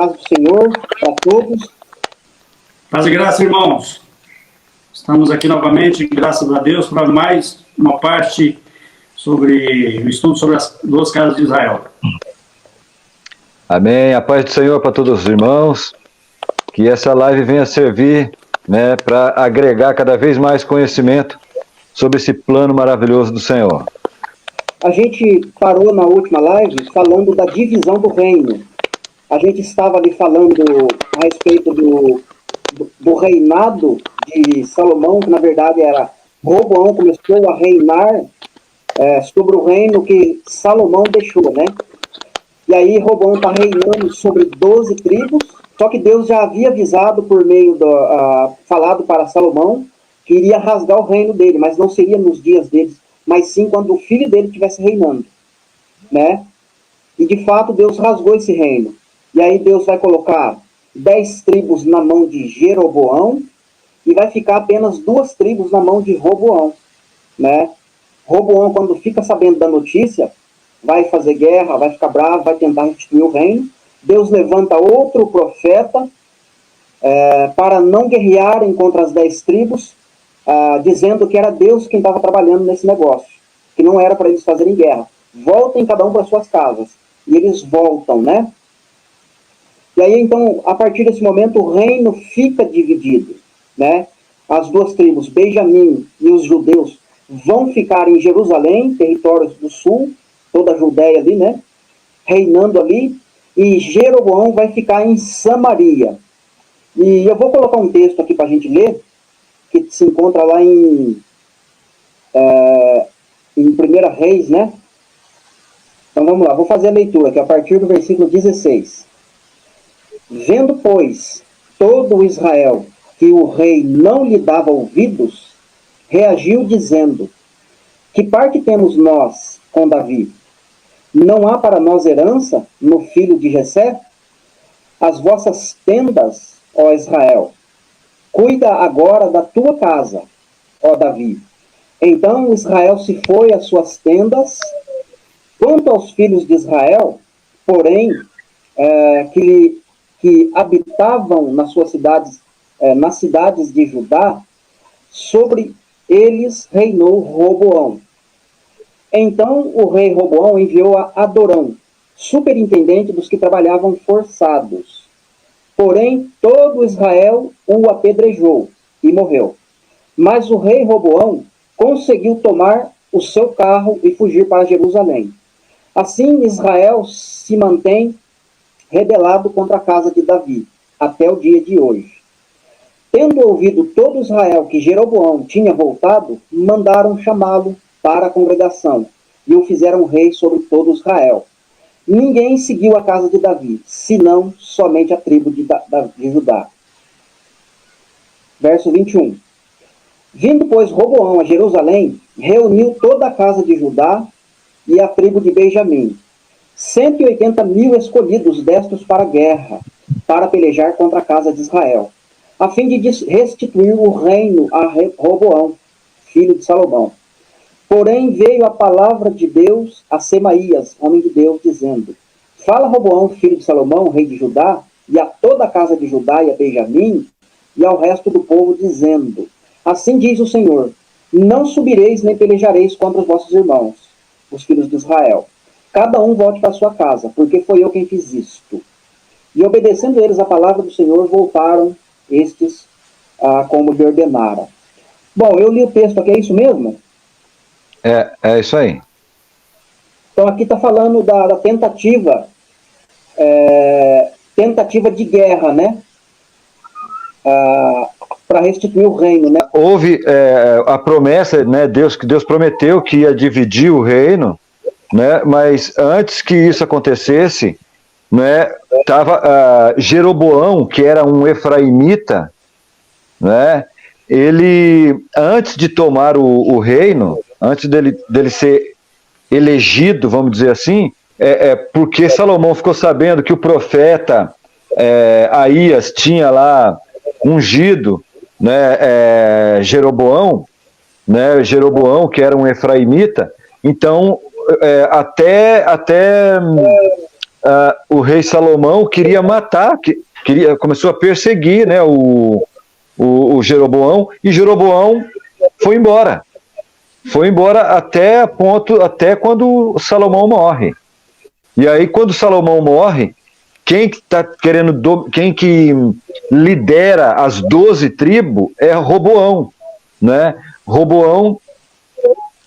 Paz do Senhor para todos. Paz e graça, irmãos. Estamos aqui novamente, graças a Deus, para mais uma parte sobre o estudo sobre as duas casas de Israel. Amém. A paz do Senhor para todos os irmãos. Que essa live venha servir, né, para agregar cada vez mais conhecimento sobre esse plano maravilhoso do Senhor. A gente parou na última live falando da divisão do reino. A gente estava ali falando a respeito do reinado de Salomão, que na verdade era Roboão começou a reinar sobre o reino que Salomão deixou, né? E aí Roboão está reinando sobre 12 tribos, só que Deus já havia avisado por meio falado para Salomão que iria rasgar o reino dele, mas não seria nos dias deles, mas sim quando o filho dele estivesse reinando, né? E de fato Deus rasgou esse reino. E aí Deus vai colocar 10 tribos na mão de Jeroboão e vai ficar apenas 2 tribos na mão de Roboão, né? Roboão, quando fica sabendo da notícia, vai fazer guerra, vai ficar bravo, vai tentar restituir o reino. Deus levanta outro profeta para não guerrearem contra as 10 tribos, dizendo que era Deus quem estava trabalhando nesse negócio, que não era para eles fazerem guerra. Voltem cada um para suas casas. E eles voltam, né? E aí, então, a partir desse momento, o reino fica dividido, né? As 2 tribos, Benjamim e os judeus, vão ficar em Jerusalém, territórios do sul, toda a Judéia ali, né? Reinando ali. E Jeroboão vai ficar em Samaria. E eu vou colocar um texto aqui para a gente ler, que se encontra lá em 1 Reis, né? Então vamos lá, vou fazer a leitura aqui a partir do versículo 16. Vendo, pois, todo Israel que o rei não lhe dava ouvidos, reagiu dizendo: que parte temos nós com Davi? Não há para nós herança no filho de Jessé? As vossas tendas, ó Israel, cuida agora da tua casa, ó Davi. Então Israel se foi às suas tendas. Quanto aos filhos de Israel, porém, que habitavam nas suas cidades, nas cidades de Judá, sobre eles reinou Roboão. Então o rei Roboão enviou a Adorão, superintendente dos que trabalhavam forçados. Porém, todo Israel o apedrejou e morreu. Mas o rei Roboão conseguiu tomar o seu carro e fugir para Jerusalém. Assim, Israel se mantém rebelado contra a casa de Davi, até o dia de hoje. Tendo ouvido todo Israel que Jeroboão tinha voltado, mandaram chamá-lo para a congregação, e o fizeram rei sobre todo Israel. Ninguém seguiu a casa de Davi, senão somente a tribo de Judá. Verso 21. Vindo, pois, Roboão a Jerusalém, reuniu toda a casa de Judá e a tribo de Benjamim, 180.000 escolhidos destos para a guerra, para pelejar contra a casa de Israel, a fim de restituir o reino a Roboão, filho de Salomão. Porém veio a palavra de Deus a Semaías, homem de Deus, dizendo: fala Roboão, filho de Salomão, rei de Judá, e a toda a casa de Judá e a Benjamim, e ao resto do povo, dizendo: assim diz o Senhor, não subireis nem pelejareis contra os vossos irmãos, os filhos de Israel. Cada um volte para sua casa, porque foi eu quem fiz isto. E obedecendo eles a palavra do Senhor, voltaram estes como lhe ordenara. Bom, eu li o texto aqui, é isso mesmo? É isso aí. Então aqui está falando da tentativa de guerra, né? Para restituir o reino, né? Houve a promessa, né? Que Deus prometeu que ia dividir o reino, né? Mas antes que isso acontecesse, né? Tava Jeroboão, que era um efraimita, né? Ele, antes de tomar o reino, antes dele ser elegido, vamos dizer assim, porque Salomão ficou sabendo que o profeta Aías tinha lá ungido, né, Jeroboão, que era um efraimita. Então, até o rei Salomão queria matar, começou a perseguir, né, o Jeroboão, e Jeroboão foi embora. Foi embora até quando Salomão morre. E aí, quando Salomão morre, quem que lidera as 12 tribos é Roboão, né? Roboão,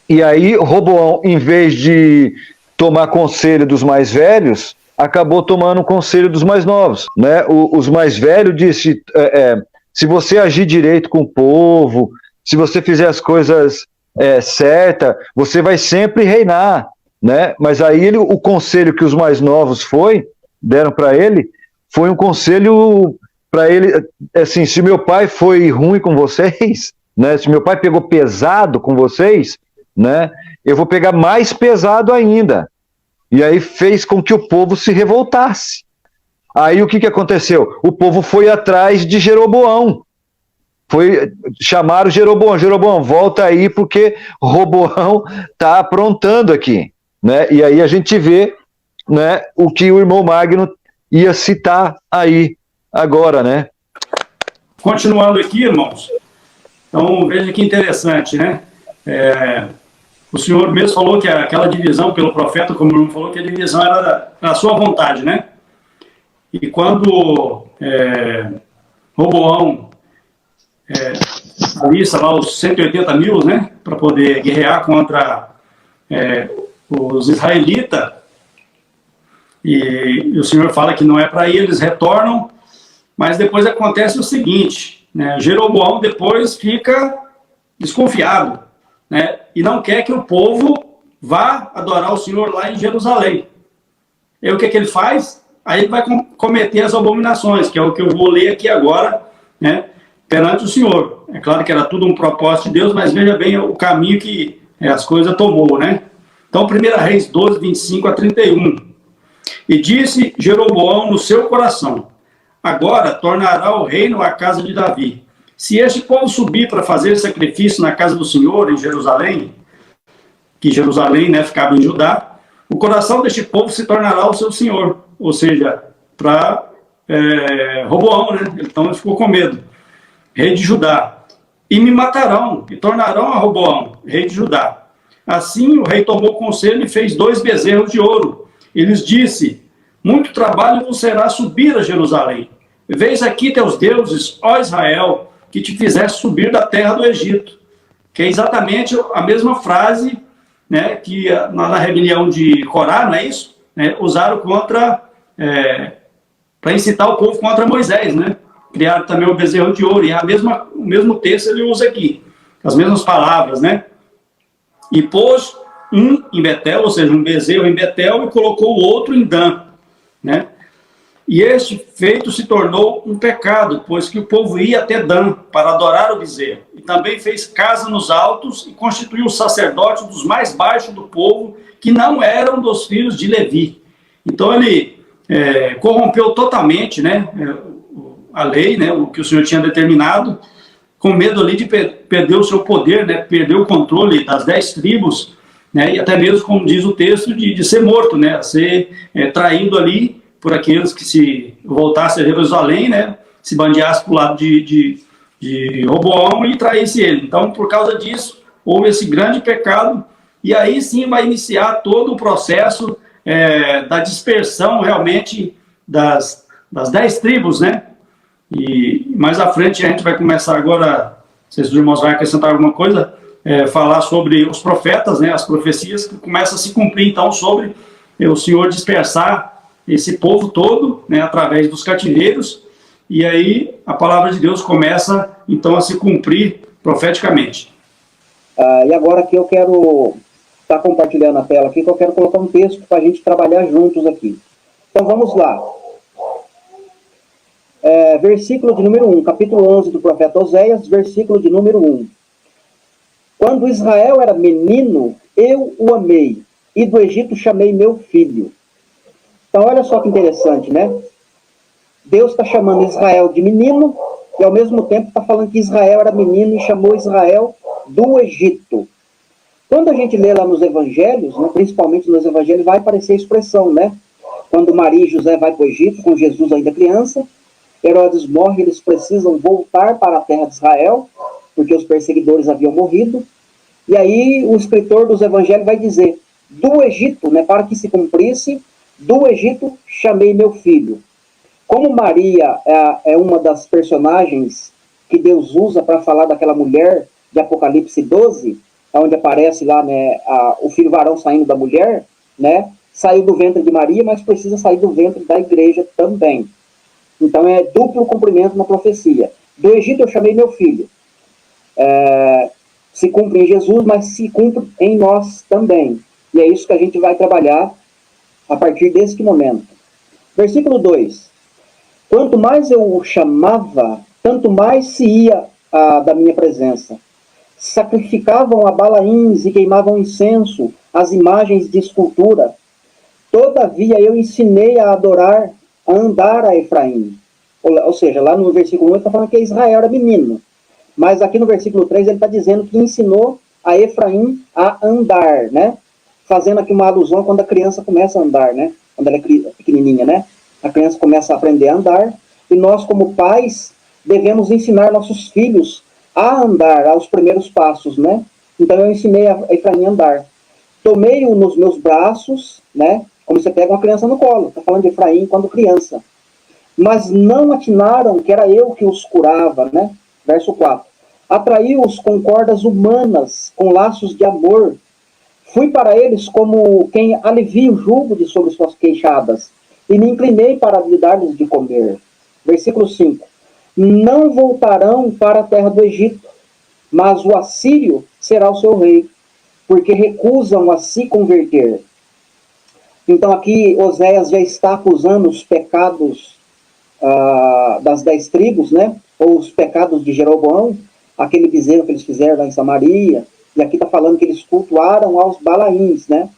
e aí Roboão, em vez de tomar conselho dos mais velhos, acabou tomando o conselho dos mais novos, né? Os mais velhos disse, se você agir direito com o povo, se você fizer as coisas certas, você vai sempre reinar, né? Mas aí o conselho que os mais novos deram para ele, foi um conselho para ele, assim, se meu pai foi ruim com vocês, né? Se meu pai pegou pesado com vocês, né? Eu vou pegar mais pesado ainda. E aí fez com que o povo se revoltasse. Aí o que aconteceu? O povo foi atrás de Jeroboão. Chamaram Jeroboão, volta aí porque Roboão está aprontando aqui, né? E aí a gente vê, né, o que o irmão Magno ia citar aí agora, né? Continuando aqui, irmãos, então veja que interessante, né? O senhor mesmo falou que aquela divisão pelo profeta, como o irmão falou, que a divisão era da sua vontade, né? E quando Roboão alista lá os 180 mil, né, para poder guerrear contra os israelitas, e o senhor fala que não é para ir, eles retornam, mas depois acontece o seguinte, né, Jeroboão depois fica desconfiado, né, e não quer que o povo vá adorar o Senhor lá em Jerusalém. E o que ele faz? Aí ele vai cometer as abominações, que é o que eu vou ler aqui agora, né, perante o Senhor. É claro que era tudo um propósito de Deus, mas veja bem o caminho que as coisas tomou, né? Então, 1 Reis 12, 25 a 31. E disse Jeroboão no seu coração: agora tornará o reino à casa de Davi. Se este povo subir para fazer sacrifício na casa do Senhor em Jerusalém, que Jerusalém, né, ficava em Judá, o coração deste povo se tornará o seu senhor, ou seja, para Roboão, né? Então ele ficou com medo. Rei de Judá, e me matarão, e tornarão a Roboão, rei de Judá. Assim o rei tomou conselho e fez 2 bezerros de ouro. E lhes disse: muito trabalho vos será subir a Jerusalém. Veis aqui teus deuses, ó Israel, que te fizeste subir da terra do Egito. Que é exatamente a mesma frase, né, que na rebelião de Corá, não é isso? Usaram para incitar o povo contra Moisés, né? Criaram também o bezerro de ouro, e o mesmo texto ele usa aqui, as mesmas palavras, né? E pôs um em Betel, ou seja, um bezerro em Betel, e colocou o outro em Dan, né? E este feito se tornou um pecado, pois que o povo ia até Dan para adorar o bezerro. E também fez casa nos altos e constituiu os sacerdotes dos mais baixos do povo, que não eram dos filhos de Levi. Então ele corrompeu totalmente, né, a lei, né, o que o Senhor tinha determinado, com medo ali de perder o seu poder, né, perder o controle das 10 tribos, né, e até mesmo, como diz o texto, de ser morto, né, ser traído ali por aqueles que se voltassem a Jerusalém, né, se bandeassem para o lado de Roboão e traísse ele. Então, por causa disso, houve esse grande pecado, e aí sim vai iniciar todo o processo da dispersão realmente das 10 tribos, né? E mais à frente a gente vai começar agora, não sei se os irmãos vão acrescentar alguma coisa, falar sobre os profetas, né, as profecias que começam a se cumprir então sobre o Senhor dispersar esse povo todo, né, através dos cativeiros, e aí a palavra de Deus começa então a se cumprir profeticamente. E agora que eu quero estar compartilhando a tela aqui, que eu quero colocar um texto para a gente trabalhar juntos aqui. Então vamos lá. Versículo de número 1, capítulo 11 do profeta Oséias, versículo de número 1. Quando Israel era menino, eu o amei, e do Egito chamei meu filho. Então olha só que interessante, né? Deus está chamando Israel de menino, e ao mesmo tempo está falando que Israel era menino e chamou Israel do Egito. Quando a gente lê lá nos evangelhos, né, principalmente nos evangelhos, vai aparecer a expressão, né? quando Maria e José vai para o Egito, com Jesus ainda criança. Herodes morre, eles precisam voltar para a terra de Israel, porque os perseguidores haviam morrido. E aí o escritor dos evangelhos vai dizer, do Egito, né, para que se cumprisse, do Egito chamei meu filho. Como Maria é uma das personagens que Deus usa para falar daquela mulher de Apocalipse 12, onde aparece lá, né, o filho varão saindo da mulher, né, saiu do ventre de Maria, mas precisa sair do ventre da igreja também. Então é duplo cumprimento na profecia. Do Egito eu chamei meu filho. Se cumpre em Jesus, mas se cumpre em nós também. E é isso que a gente vai trabalhar a partir deste momento. Versículo 2. Quanto mais eu o chamava, tanto mais se ia da minha presença. Sacrificavam a Balaíns e queimavam incenso, as imagens de escultura. Todavia eu ensinei a adorar, a andar a Efraim. Ou seja, lá no versículo 1 ele está falando que Israel era menino. Mas aqui no versículo 3 ele está dizendo que ensinou a Efraim a andar, né? Fazendo aqui uma alusão quando a criança começa a andar, né? Quando ela é pequenininha, né? A criança começa a aprender a andar. E nós, como pais, devemos ensinar nossos filhos a andar, aos primeiros passos, né? Então eu ensinei a Efraim a andar. Tomei-o nos meus braços, né? Como você pega uma criança no colo. Está falando de Efraim quando criança. Mas não atinaram que era eu que os curava, né? Verso 4. Atraí-os com cordas humanas, com laços de amor. Fui para eles como quem alivia o jugo de sobre suas queixadas, e me inclinei para lhe dar-lhes de comer. Versículo 5. Não voltarão para a terra do Egito, mas o assírio será o seu rei, porque recusam a se converter. Então aqui Oséias já está acusando os pecados das 10 tribos, né? Ou os pecados de Jeroboão, aquele bezerro que eles fizeram lá em Samaria, e aqui está falando que eles cultuaram aos Balaíns, né?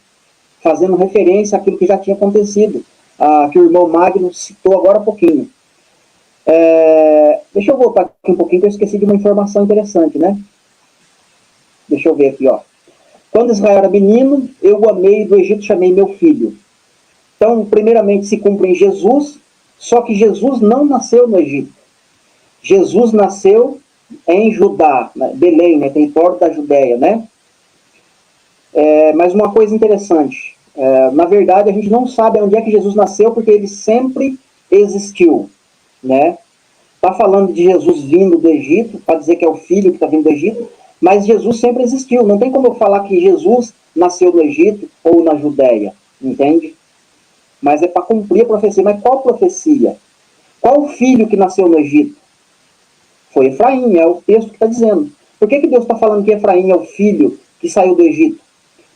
Fazendo referência àquilo que já tinha acontecido, que o irmão Magno citou agora há pouquinho. Deixa eu voltar aqui um pouquinho, que eu esqueci de uma informação interessante, né? Deixa eu ver aqui, ó. Quando Israel era menino, eu o amei, do Egito chamei meu filho. Então, primeiramente se cumpre em Jesus, só que Jesus não nasceu no Egito. Jesus nasceu em Judá, né? Belém, né? Território da Judéia, né? Mas uma coisa interessante, na verdade a gente não sabe onde é que Jesus nasceu, porque ele sempre existiu, né? Está falando de Jesus vindo do Egito, para dizer que é o filho que está vindo do Egito, mas Jesus sempre existiu. Não tem como eu falar que Jesus nasceu no Egito ou na Judéia, entende? Mas é para cumprir a profecia. Mas qual profecia? Qual o filho que nasceu no Egito? Foi Efraim, é o texto que está dizendo. Por que Deus está falando que Efraim é o filho que saiu do Egito?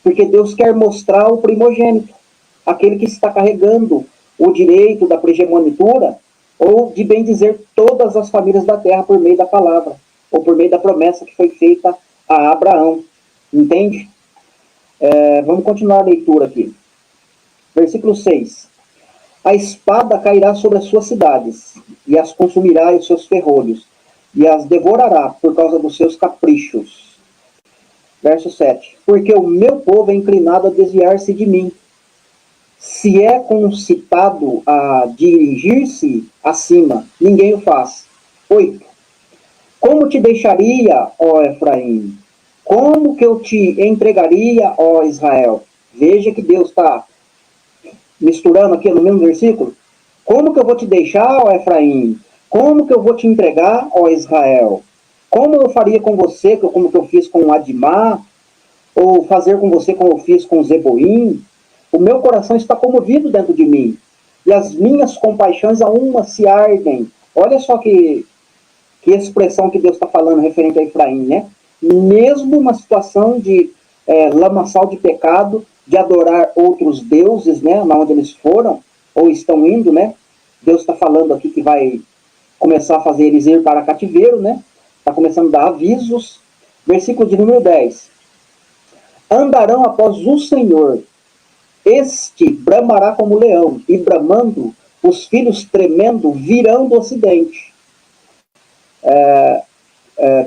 Porque Deus quer mostrar o primogênito, aquele que está carregando o direito da primogenitura, ou de bem dizer todas as famílias da terra por meio da palavra, ou por meio da promessa que foi feita a Abraão. Entende? Vamos continuar a leitura aqui. Versículo 6. A espada cairá sobre as suas cidades, e as consumirá os seus ferrolhos, e as devorará por causa dos seus caprichos. Verso 7. Porque o meu povo é inclinado a desviar-se de mim. Se é concitado a dirigir-se acima, ninguém o faz. 8. Como te deixaria, ó Efraim? Como que eu te entregaria, ó Israel? Veja que Deus está misturando aqui no mesmo versículo. Como que eu vou te deixar, ó Efraim? Como que eu vou te entregar, ó Israel? Como eu faria com você, como que eu fiz com Adimá? Ou fazer com você como eu fiz com Zeboim? O meu coração está comovido dentro de mim, e as minhas compaixões a uma se ardem. Olha só que expressão que Deus está falando referente a Efraim, né? Mesmo uma situação de lamaçal de pecado, de adorar outros deuses, né? Na onde eles foram, ou estão indo, né? Deus está falando aqui que vai começar a fazer eles ir para cativeiro, né? Está começando a dar avisos. Versículo de número 10. Andarão após o Senhor, este bramará como leão, e bramando, os filhos tremendo virão do ocidente.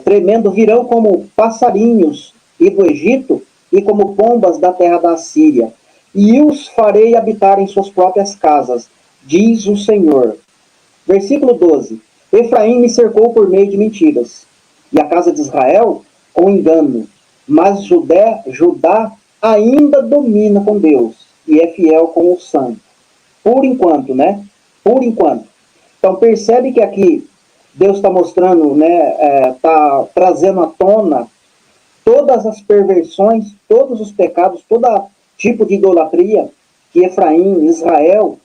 Tremendo virão como passarinhos e do Egito, e como pombas da terra da Assíria. e os farei habitar em suas próprias casas, diz o Senhor. Versículo 12. Efraim me cercou por meio de mentiras, e a casa de Israel com engano, mas Judá ainda domina com Deus, e é fiel com o santo. Por enquanto, né? Por enquanto. Então percebe que aqui Deus está mostrando, né? Está trazendo à tona todas as perversões, todos os pecados, todo tipo de idolatria que Efraim, Israel,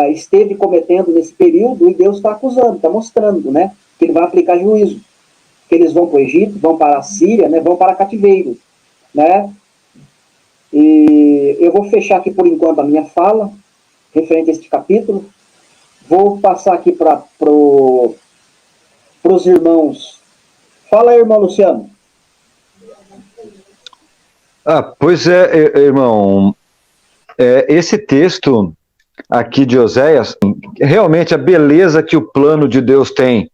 esteve cometendo nesse período, e Deus está acusando, está mostrando, né? Que ele vai aplicar juízo. Que eles vão para o Egito, vão para a Síria, né? Vão para cativeiro, né? E eu vou fechar aqui por enquanto a minha fala referente a este capítulo. Vou passar aqui para os irmãos. Fala aí, irmão Luciano. Pois é, irmão. Esse texto aqui de Oséias, realmente a beleza que o plano de Deus tem,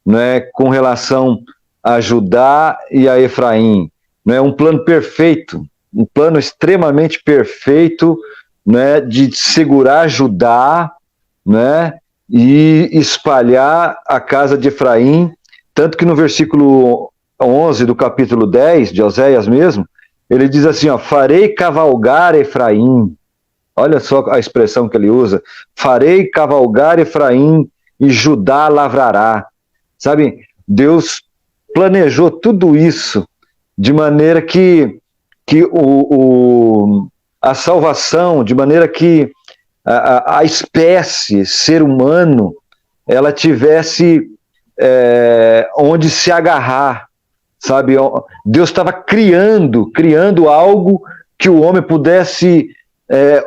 né, com relação a Judá e a Efraim, né, um plano perfeito, um plano extremamente perfeito, né, de segurar Judá, né, e espalhar a casa de Efraim, tanto que no versículo 11 do capítulo 10 de Oséias mesmo, ele diz assim, ó, farei cavalgar Efraim. Olha só a expressão que ele usa, farei cavalgar Efraim e Judá lavrará. Sabe, Deus planejou tudo isso de maneira que a salvação, de maneira que a espécie, ser humano, ela tivesse onde se agarrar, sabe? Deus estava criando algo que o homem pudesse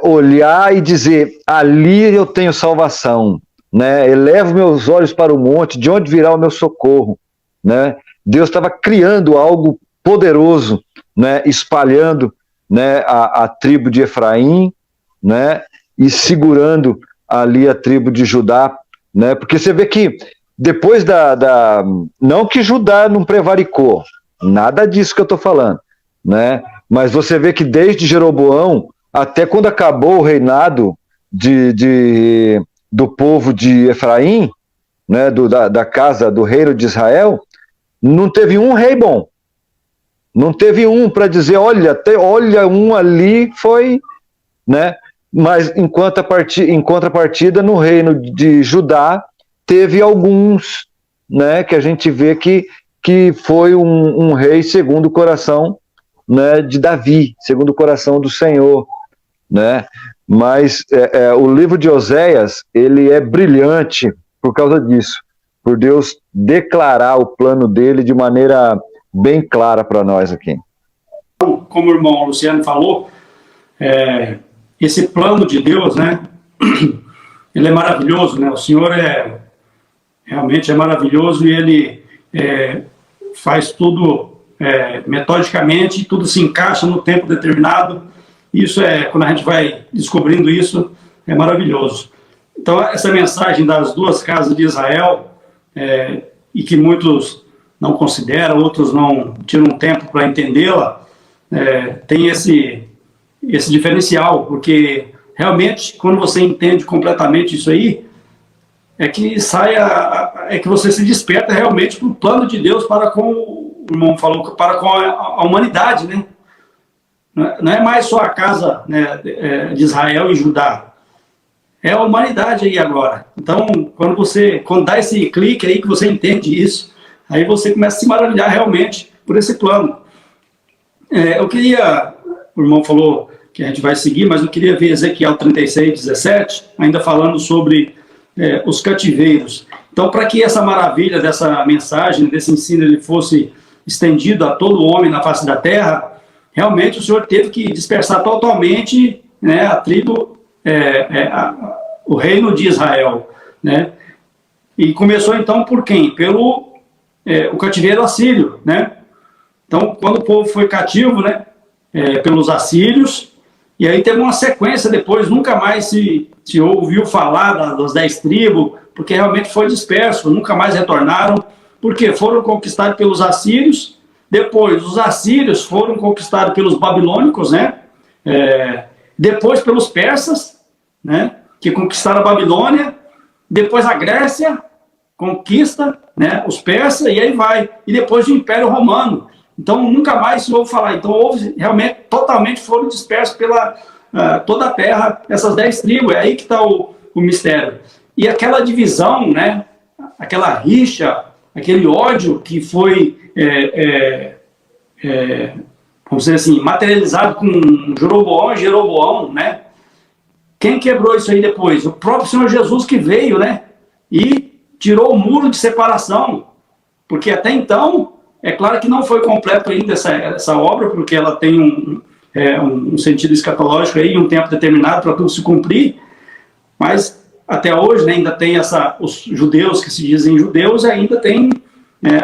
olhar e dizer, ali eu tenho salvação, né? Elevo meus olhos para o monte, de onde virá o meu socorro, né? Deus estava criando algo poderoso, né? Espalhando, né, a tribo de Efraim, né? E segurando ali a tribo de Judá, né? Porque você vê que depois não que Judá não prevaricou, nada disso que eu estou falando, né? Mas você vê que desde Jeroboão até quando acabou o reinado do povo de Efraim, né, da casa do reino de Israel, não teve um rei bom. Não teve um para dizer, olha, um ali foi, né? Mas em contrapartida, no reino de Judá, teve alguns, né, que a gente vê que foi um rei segundo o coração, né, de Davi, segundo o coração do Senhor, né? Mas o livro de Oséias, ele é brilhante por causa disso, por Deus declarar o plano dele de maneira bem clara para nós aqui. Como o irmão Luciano falou, esse plano de Deus, né, ele é maravilhoso, né? O Senhor realmente é maravilhoso, e ele faz tudo metodicamente, tudo se encaixa no tempo determinado. Isso quando a gente vai descobrindo isso, é maravilhoso. Então, essa mensagem das duas casas de Israel, e que muitos não consideram, outros não tiram tempo para entendê-la, tem esse diferencial, porque realmente, quando você entende completamente isso aí, é que você se desperta realmente para o plano de Deus para com, o irmão falou, para com a humanidade, né? Não é mais só a casa, né, de Israel e Judá, é a humanidade aí agora. Então, quando dá esse clique aí, que você entende isso, aí você começa a se maravilhar realmente por esse plano. O irmão falou que a gente vai seguir, mas eu queria ver Ezequiel 36:17, ainda falando sobre os cativeiros. Então, para que essa maravilha dessa mensagem, desse ensino, ele fosse estendido a todo homem na face da terra, realmente o Senhor teve que dispersar totalmente, né, a tribo, o reino de Israel, né? E começou então por quem? Pelo o cativeiro assírio, né? Então, quando o povo foi cativo, né, pelos assírios, e aí teve uma sequência depois, nunca mais se ouviu falar das 10 tribos, porque realmente foi disperso, nunca mais retornaram, porque foram conquistados pelos assírios. Depois, os assírios foram conquistados pelos babilônicos, né? depois pelos persas, né, que conquistaram a Babilônia, depois a Grécia conquista, né, os persas, e aí vai, e depois o Império Romano. Então nunca mais se ouve falar. Então houve realmente, totalmente foram dispersos pela toda a terra, essas 10 tribos, é aí que está o mistério. E aquela divisão, né, aquela rixa, aquele ódio que foi, vamos dizer assim, materializado com Jeroboão e Jeroboão, né? Quem quebrou isso aí depois? O próprio Senhor Jesus que veio, né? E tirou o muro de separação, porque até então, é claro que não foi completo ainda essa obra, porque ela tem um sentido escatológico aí, um tempo determinado para tudo se cumprir, mas até hoje, né, ainda tem os judeus que se dizem judeus, ainda tem,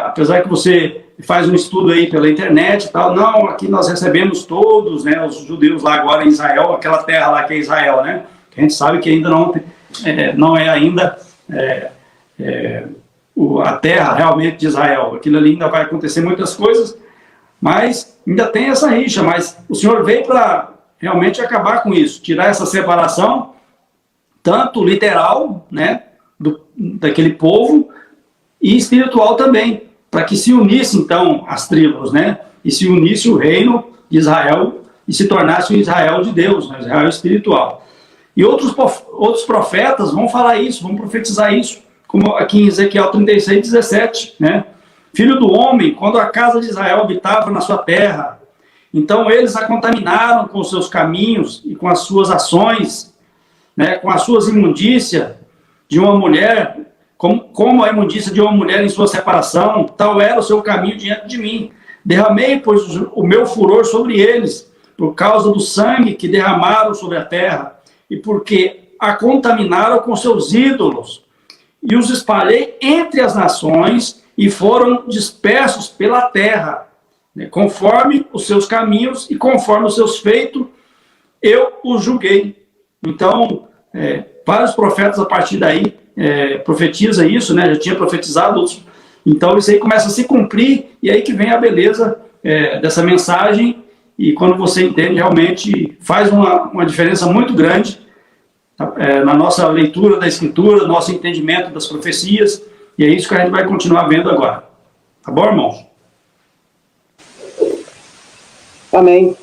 apesar que você faz um estudo aí pela internet e tal, não, aqui nós recebemos todos, né, os judeus lá agora em Israel, aquela terra lá que é Israel, né, que a gente sabe que ainda não é ainda a terra realmente de Israel, aquilo ali ainda vai acontecer muitas coisas, mas ainda tem essa rixa, mas o Senhor veio para realmente acabar com isso, tirar essa separação, tanto literal, né, daquele povo, e espiritual também, para que se unisse, então, as tribos, né, e se unisse o reino de Israel, e se tornasse o Israel de Deus, né, o Israel espiritual. E outros profetas vão falar isso, vão profetizar isso, como aqui em Ezequiel 36, 17, né, filho do homem, quando a casa de Israel habitava na sua terra, então eles a contaminaram com os seus caminhos e com as suas ações, né, com as suas imundícias de uma mulher, como a imundícia de uma mulher em sua separação, tal era o seu caminho diante de mim. Derramei, pois, o meu furor sobre eles, por causa do sangue que derramaram sobre a terra, e porque a contaminaram com seus ídolos, e os espalhei entre as nações, e foram dispersos pela terra, né, conforme os seus caminhos e conforme os seus feitos, eu os julguei. Então, vários profetas a partir daí profetiza isso, né? Já tinha profetizado outros. Então isso aí começa a se cumprir, e aí que vem a beleza dessa mensagem, e quando você entende, realmente faz uma diferença muito grande na nossa leitura da Escritura, nosso entendimento das profecias, e é isso que a gente vai continuar vendo agora. Tá bom, irmãos? Amém.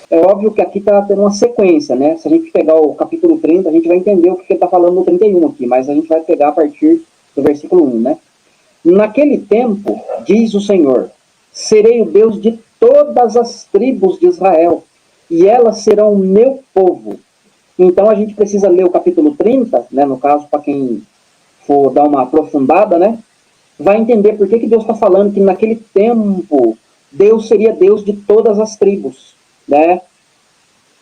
É óbvio que aqui está tendo uma sequência, né? Se a gente pegar o capítulo 30, a gente vai entender o que ele está falando no 31 aqui, mas a gente vai pegar a partir do versículo 1, né? Naquele tempo, diz o Senhor, serei o Deus de todas as tribos de Israel, e elas serão o meu povo. Então a gente precisa ler o capítulo 30, né? No caso, para quem for dar uma aprofundada, né? Vai entender por que Deus está falando que naquele tempo Deus seria Deus de todas as tribos. Né?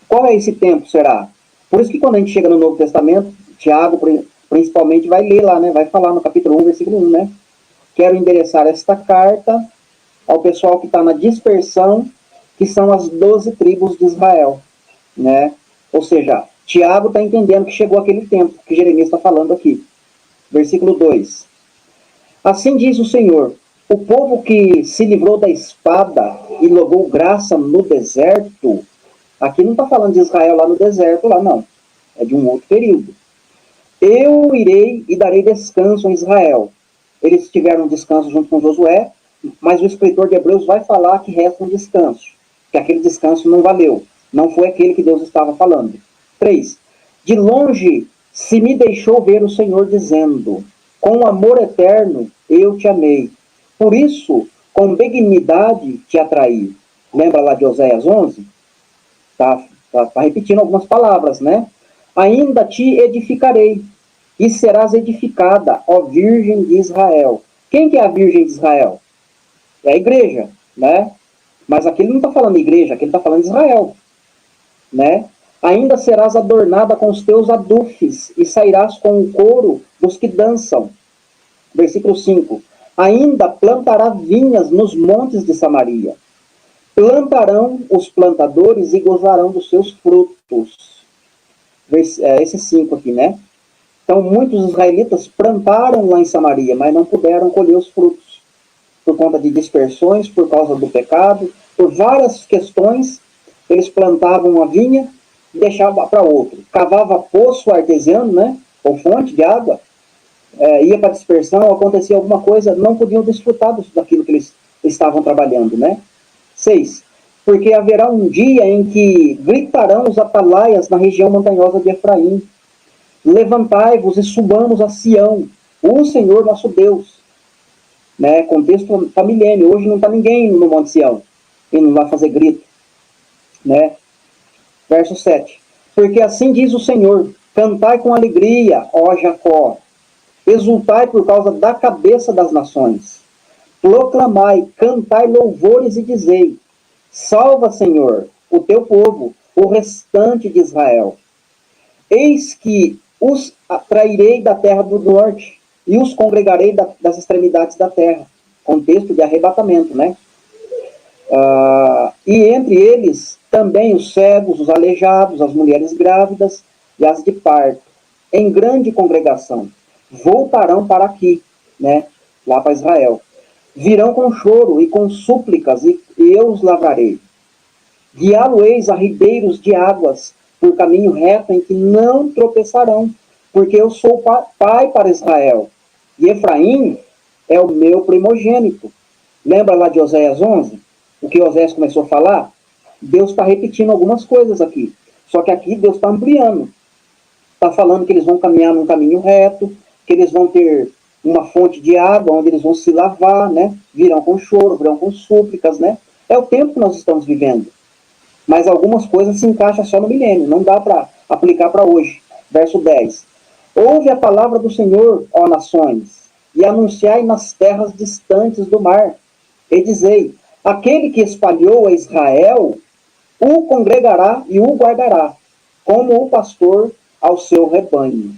Qual é esse tempo, será? Por isso que quando a gente chega no Novo Testamento, Tiago principalmente vai ler lá, né? Vai falar no capítulo 1, versículo 1, né? Quero endereçar esta carta ao pessoal que está na dispersão, que são as 12 tribos de Israel, né? Ou seja, Tiago está entendendo que chegou aquele tempo que Jeremias está falando aqui. Versículo 2. Assim diz o Senhor, o povo que se livrou da espada e logrou graça no deserto, aqui não está falando de Israel lá no deserto, lá não. É de um outro período. Eu irei e darei descanso a Israel. Eles tiveram descanso junto com Josué, mas o escritor de Hebreus vai falar que resta um descanso, que aquele descanso não valeu. Não foi aquele que Deus estava falando. 3. De longe se me deixou ver o Senhor dizendo, com amor eterno eu te amei. Por isso, com benignidade te atraí. Lembra lá de Oséias 11? Tá repetindo algumas palavras, né? Ainda te edificarei, e serás edificada, ó Virgem de Israel. Quem que é a Virgem de Israel? É a igreja, né? Mas aqui ele não está falando de igreja, aqui ele está falando de Israel, né? Ainda serás adornada com os teus adufes, e sairás com o coro dos que dançam. Versículo 5. Ainda plantará vinhas nos montes de Samaria. Plantarão os plantadores e gozarão dos seus frutos. Esse 5 aqui, né? Então, muitos israelitas plantaram lá em Samaria, mas não puderam colher os frutos. Por conta de dispersões, por causa do pecado, por várias questões, eles plantavam a vinha, e deixava para outro. Cavava poço artesiano, né, ou fonte de água, ia para dispersão, acontecia alguma coisa, não podiam desfrutar daquilo que eles estavam trabalhando, né? 6. Porque haverá um dia em que gritarão os atalaias na região montanhosa de Efraim: levantai-vos e subamos a Sião, o Senhor nosso Deus. Né? Contexto para milênio. Hoje não está ninguém no Monte Sião e não vai fazer grito. Né? Verso 7. Porque assim diz o Senhor: cantai com alegria, ó Jacó, exultai por causa da cabeça das nações, proclamai, cantai louvores e dizei: salva, Senhor, o teu povo, o restante de Israel. Eis que os atrairei da terra do norte e os congregarei das extremidades da terra. Contexto de arrebatamento, né? E entre eles também os cegos, os aleijados, as mulheres grávidas e as de parto, em grande congregação, voltarão para aqui, né? Lá para Israel. Virão com choro e com súplicas, e eu os lavrarei. Guiá-lo-eis a ribeiros de águas, por caminho reto em que não tropeçarão, porque eu sou pai para Israel, e Efraim é o meu primogênito. Lembra lá de Oséias 11? O que Oséias começou a falar? Deus está repetindo algumas coisas aqui. Só que aqui Deus está ampliando. Está falando que eles vão caminhar num caminho reto, que eles vão ter uma fonte de água onde eles vão se lavar, né? Virão com choro, virão com súplicas, né? É o tempo que nós estamos vivendo. Mas algumas coisas se encaixam só no milênio, não dá para aplicar para hoje. Verso 10. Ouve a palavra do Senhor, ó nações, e anunciai nas terras distantes do mar, e dizei: aquele que espalhou a Israel, o congregará e o guardará, como o pastor ao seu rebanho.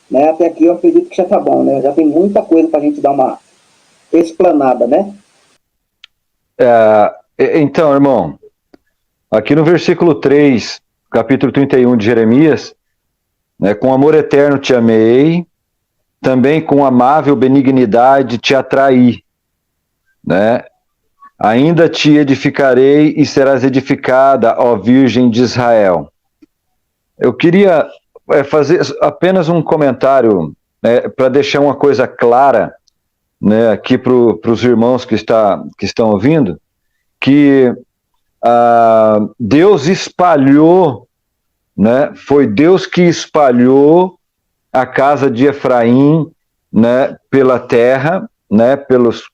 Né? Até aqui eu acredito que já está bom, né? Já tem muita coisa para a gente dar uma explanada, né? Então, irmão, aqui no versículo 3, capítulo 31 de Jeremias, né, com amor eterno te amei, também com amável benignidade te atraí, né? Ainda te edificarei e serás edificada, ó Virgem de Israel. Eu queria fazer apenas um comentário, né, para deixar uma coisa clara, né, aqui para os irmãos que estão ouvindo, que Deus espalhou, né, foi Deus que espalhou a casa de Efraim, né, pela terra, né, pelos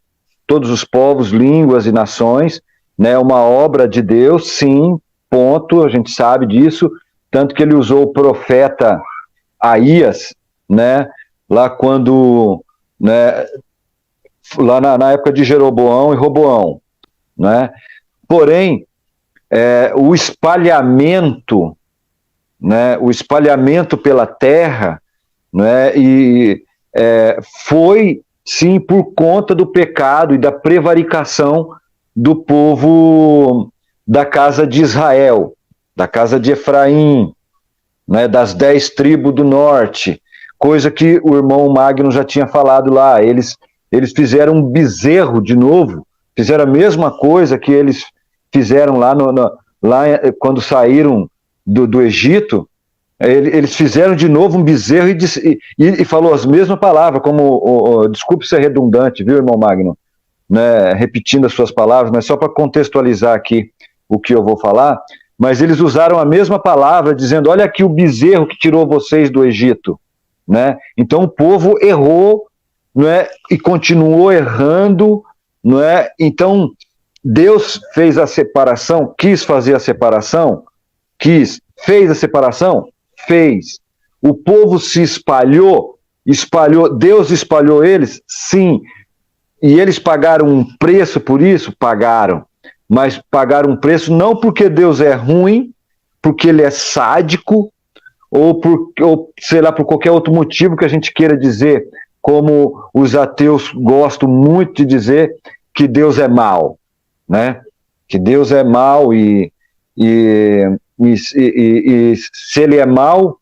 todos os povos, línguas e nações, né, uma obra de Deus, sim, ponto, a gente sabe disso, tanto que ele usou o profeta Aías, né, lá quando, né, lá na época de Jeroboão e Roboão, né, porém, o espalhamento, né, o espalhamento pela terra, né, foi sim por conta do pecado e da prevaricação do povo da casa de Israel, da casa de Efraim, né, das 10 tribos do norte, coisa que o irmão Magno já tinha falado lá. Eles fizeram um bezerro de novo, fizeram a mesma coisa que eles fizeram lá quando saíram do Egito. Eles fizeram de novo um bezerro e falou as mesmas palavras, como, desculpe ser redundante, viu, irmão Magno, né, repetindo as suas palavras, mas só para contextualizar aqui o que eu vou falar, mas eles usaram a mesma palavra, dizendo: olha aqui o bezerro que tirou vocês do Egito, né? Então o povo errou, não é, e continuou errando, não é? Então Deus fez a separação, quis fazer a separação, fez a separação, fez. O povo se espalhou, Deus espalhou eles, sim. E eles pagaram um preço por isso? Pagaram. Mas pagaram um preço não porque Deus é ruim, porque ele é sádico, ou sei lá, por qualquer outro motivo que a gente queira dizer, como os ateus gostam muito de dizer, que Deus é mau, né? Que Deus é mau e se ele é mau,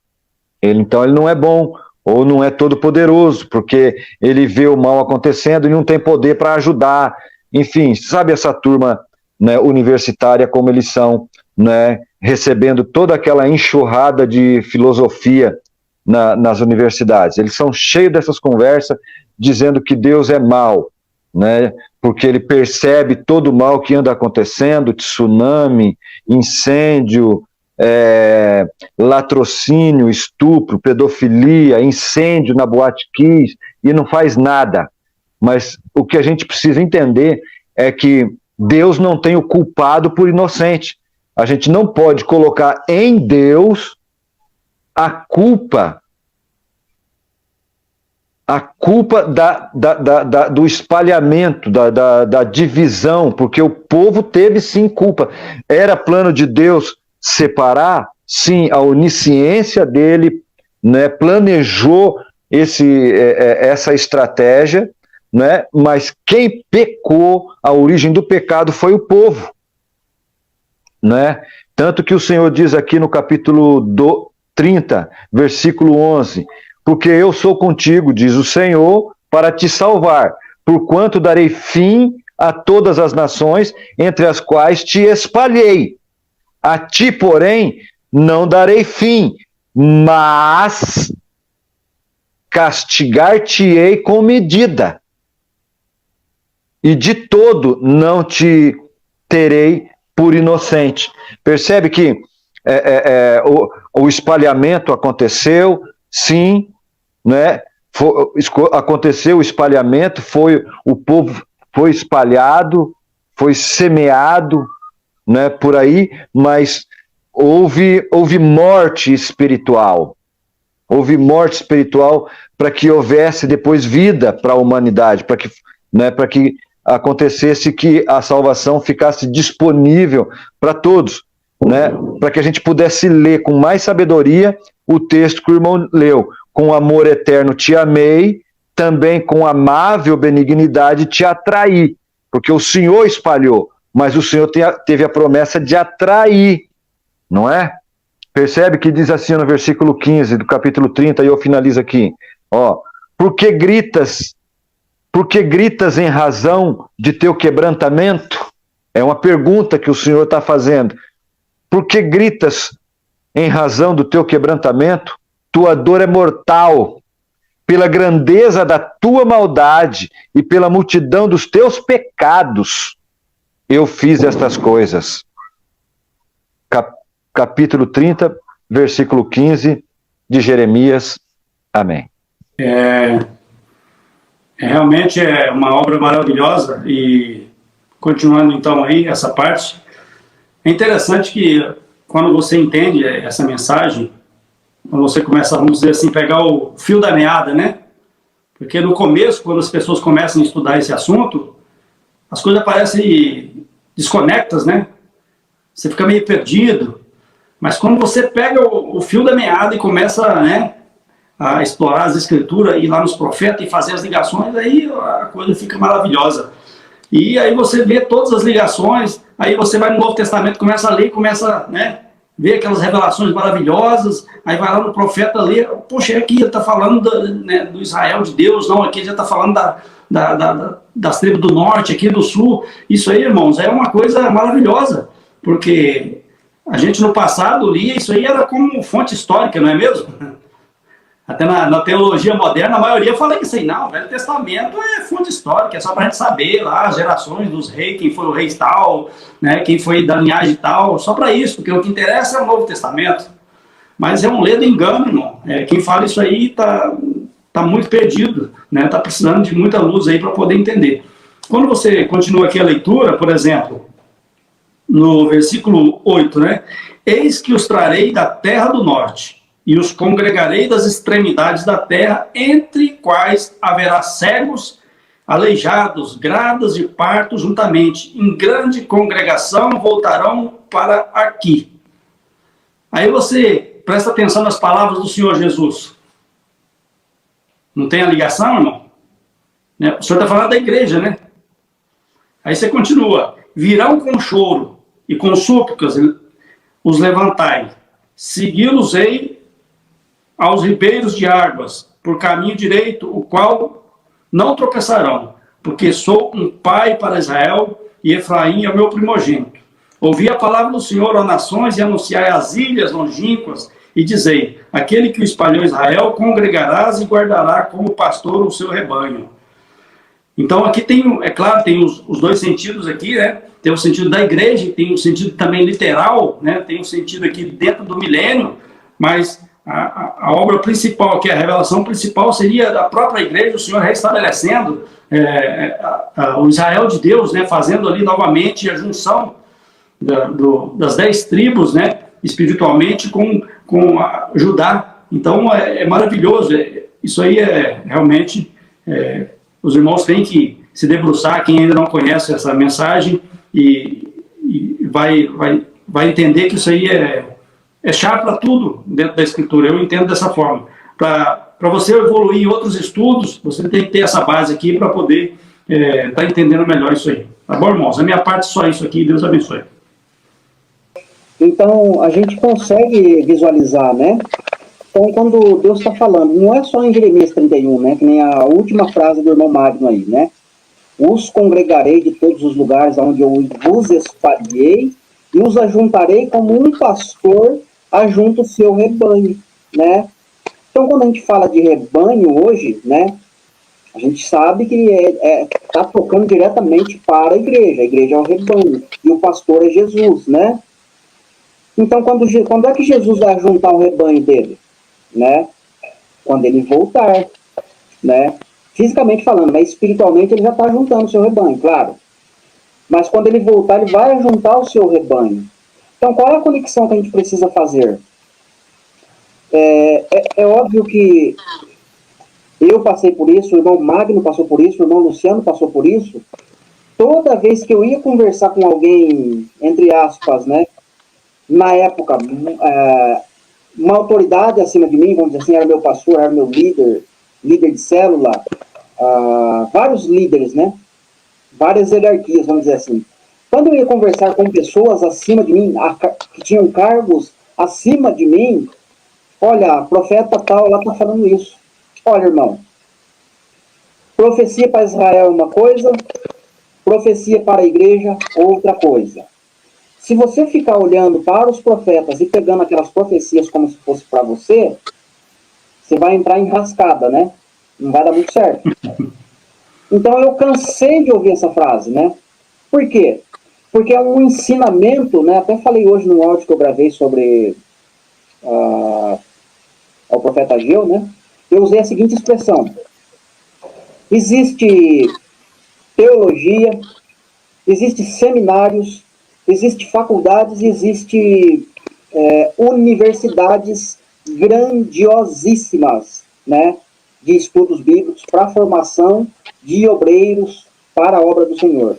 então ele não é bom, ou não é todo poderoso, porque ele vê o mal acontecendo e não tem poder para ajudar. Enfim, sabe essa turma, né, universitária como eles são, né, recebendo toda aquela enxurrada de filosofia nas universidades. Eles são cheios dessas conversas dizendo que Deus é mau, né, porque ele percebe todo o mal que anda acontecendo, tsunami, incêndio, latrocínio, estupro, pedofilia, incêndio na Boate Kiss, e não faz nada. Mas o que a gente precisa entender é que Deus não tem o culpado por inocente. A gente não pode colocar em Deus a culpa do espalhamento, da divisão, porque o povo teve sim culpa. Era plano de Deus separar? Sim, a onisciência dele, né, planejou essa estratégia, né, mas quem pecou, a origem do pecado foi o povo. Né? Tanto que o Senhor diz aqui no capítulo 30, versículo 11, porque eu sou contigo, diz o Senhor, para te salvar, porquanto darei fim a todas as nações, entre as quais te espalhei. A ti, porém, não darei fim, mas castigar-te-ei com medida, e de todo não te terei por inocente. Percebe que o espalhamento aconteceu, sim, né? Aconteceu o espalhamento, o povo foi espalhado, foi semeado, né, por aí, mas houve morte espiritual. Houve morte espiritual para que houvesse depois vida para a humanidade, para que acontecesse que a salvação ficasse disponível para todos, né? Para que a gente pudesse ler com mais sabedoria o texto que o irmão leu. Com amor eterno te amei, também com amável benignidade te atraí, porque o Senhor espalhou, mas o Senhor teve a promessa de atrair, não é? Percebe que diz assim no versículo 15 do capítulo 30, e eu finalizo aqui, ó, por que gritas em razão de teu quebrantamento? É uma pergunta que o Senhor está fazendo. Por que gritas em razão do teu quebrantamento? Tua dor é mortal. Pela grandeza da tua maldade e pela multidão dos teus pecados, eu fiz estas coisas. Capítulo 30, versículo 15 de Jeremias. Amém. Realmente é uma obra maravilhosa. E continuando então aí essa parte, é interessante que quando você entende essa mensagem, quando você começa, vamos dizer assim, pegar o fio da meada, né? Porque no começo, quando as pessoas começam a estudar esse assunto, as coisas parecem desconectas, né? Você fica meio perdido. Mas quando você pega o fio da meada e começa, né, a explorar as escrituras, ir lá nos profetas e fazer as ligações, aí a coisa fica maravilhosa. E aí você vê todas as ligações, aí você vai no Novo Testamento, começa a ler, começa, né, ver aquelas revelações maravilhosas, aí vai lá no profeta ler, poxa, aqui ele está falando do Israel de Deus, não, aqui ele já está falando das tribos do norte, aqui do sul. Isso aí, irmãos, é uma coisa maravilhosa, porque a gente no passado lia, isso aí era como fonte histórica, não é mesmo? Até na teologia moderna, a maioria fala que assim, não, o Velho Testamento é fonte histórica, é só para a gente saber lá as gerações dos reis, quem foi o rei tal, né, quem foi da linhagem tal, só para isso, porque o que interessa é o Novo Testamento. Mas é um ledo engano, irmão. Quem fala isso aí tá muito perdido, né, tá precisando de muita luz aí para poder entender. Quando você continua aqui a leitura, por exemplo, no versículo 8, né, eis que os trarei da terra do norte, e os congregarei das extremidades da terra, entre quais haverá cegos, aleijados, gradas de parto juntamente, em grande congregação voltarão para aqui. Aí você presta atenção nas palavras do Senhor Jesus. Não tem a ligação, irmão? O Senhor está falando da igreja, né? Aí você continua, virão com choro e com súplicas os levantai, segui-los-ei aos ribeiros de águas, por caminho direito, o qual não tropeçarão, porque sou um pai para Israel, e Efraim é o meu primogênito. Ouvi a palavra do Senhor, ó nações, e anunciai às ilhas longínquas, e dizei, aquele que o espalhou Israel, congregarás e guardará como pastor o seu rebanho. Então aqui tem, é claro, tem os dois sentidos aqui, né? Tem o sentido da igreja, tem o sentido também literal, né? Tem o sentido aqui dentro do milênio, mas a obra principal, que é a revelação principal, seria da própria igreja, o Senhor restabelecendo o Israel de Deus, né? Fazendo ali novamente a junção das 10 tribos, né? Espiritualmente com Judá. Então é maravilhoso, isso aí realmente... os irmãos têm que se debruçar, quem ainda não conhece essa mensagem, e vai entender que isso aí é chave para tudo dentro da Escritura. Eu entendo dessa forma. Para você evoluir em outros estudos, você tem que ter essa base aqui para poder estar entendendo melhor isso aí. Tá bom, irmãos? A minha parte só isso aqui. Deus abençoe. Então, a gente consegue visualizar, né? Então, quando Deus está falando, não é só em Jeremias 31, né? Que nem a última frase do irmão Magno aí, né? Os congregarei de todos os lugares onde eu vos espalhei e os ajuntarei como um pastor ajunta o seu rebanho, né? Então, quando a gente fala de rebanho hoje, né? A gente sabe que está tocando diretamente para a igreja é o rebanho, e o pastor é Jesus, né? Então, quando é que Jesus vai juntar o rebanho dele? Né? Quando ele voltar, né? Fisicamente falando, mas espiritualmente ele já está juntando o seu rebanho, claro. Mas quando ele voltar, ele vai juntar o seu rebanho. Então, qual é a conexão que a gente precisa fazer? É óbvio que eu passei por isso, o irmão Magno passou por isso, o irmão Luciano passou por isso. Toda vez que eu ia conversar com alguém, entre aspas, né? Na época, uma autoridade acima de mim, vamos dizer assim, era meu pastor, era meu líder de célula, vários líderes, né? Várias hierarquias, vamos dizer assim. Quando eu ia conversar com pessoas acima de mim, que tinham cargos acima de mim, olha, profeta tal lá está falando isso. Olha, irmão, profecia para Israel é uma coisa, profecia para a igreja outra coisa. Se você ficar olhando para os profetas e pegando aquelas profecias como se fosse para você, você vai entrar em rascada, né? Não vai dar muito certo. Então eu cansei de ouvir essa frase, né? Por quê? Porque é um ensinamento, né? Até falei hoje no áudio que eu gravei sobre o profeta Ageu, né? Eu usei a seguinte expressão. Existe teologia, existe seminários, existe faculdades, existe universidades grandiosíssimas, né, de estudos bíblicos para a formação de obreiros para a obra do Senhor.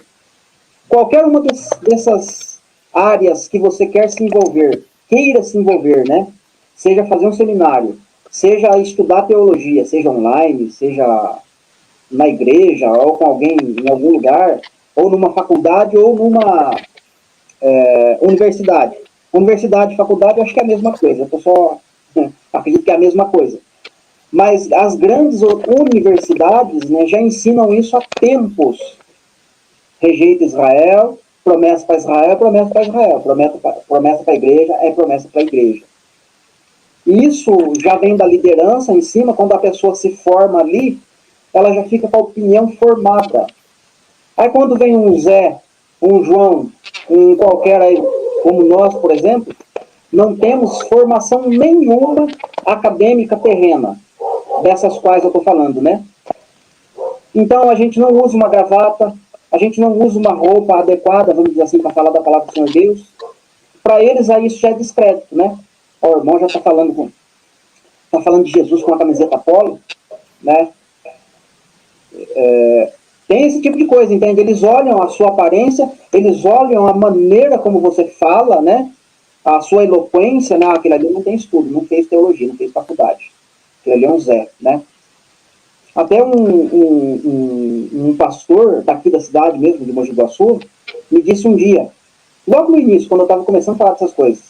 Qualquer uma dessas áreas que você queira se envolver, né, seja fazer um seminário, seja estudar teologia, seja online, seja na igreja, ou com alguém em algum lugar, ou numa faculdade, ou numa universidade. Universidade e faculdade eu acho que é a mesma coisa. Eu só acredito que é a mesma coisa. Mas as grandes universidades, né, já ensinam isso há tempos. Rejeita Israel, promessa para Israel, promessa para Israel. Promessa para a igreja é promessa para a igreja. Isso já vem da liderança em cima, quando a pessoa se forma ali, ela já fica com a opinião formada. Aí quando vem um Zé, um João, um qualquer aí, como nós, por exemplo, não temos formação nenhuma acadêmica terrena, dessas quais eu estou falando, né? Então a gente não usa uma gravata, a gente não usa uma roupa adequada, vamos dizer assim, para falar da palavra do Senhor Deus. Para eles aí isso já é descrédito, né? O irmão já está falando de Jesus com uma camiseta polo, né? Tem esse tipo de coisa, entende? Eles olham a sua aparência, eles olham a maneira como você fala, né? A sua eloquência, né? Aquele ali não tem estudo, não fez teologia, não fez faculdade. Aquele ali é um Zé, né? Até um pastor daqui da cidade mesmo, de Mogi Guaçu, me disse um dia, logo no início, quando eu estava começando a falar dessas coisas,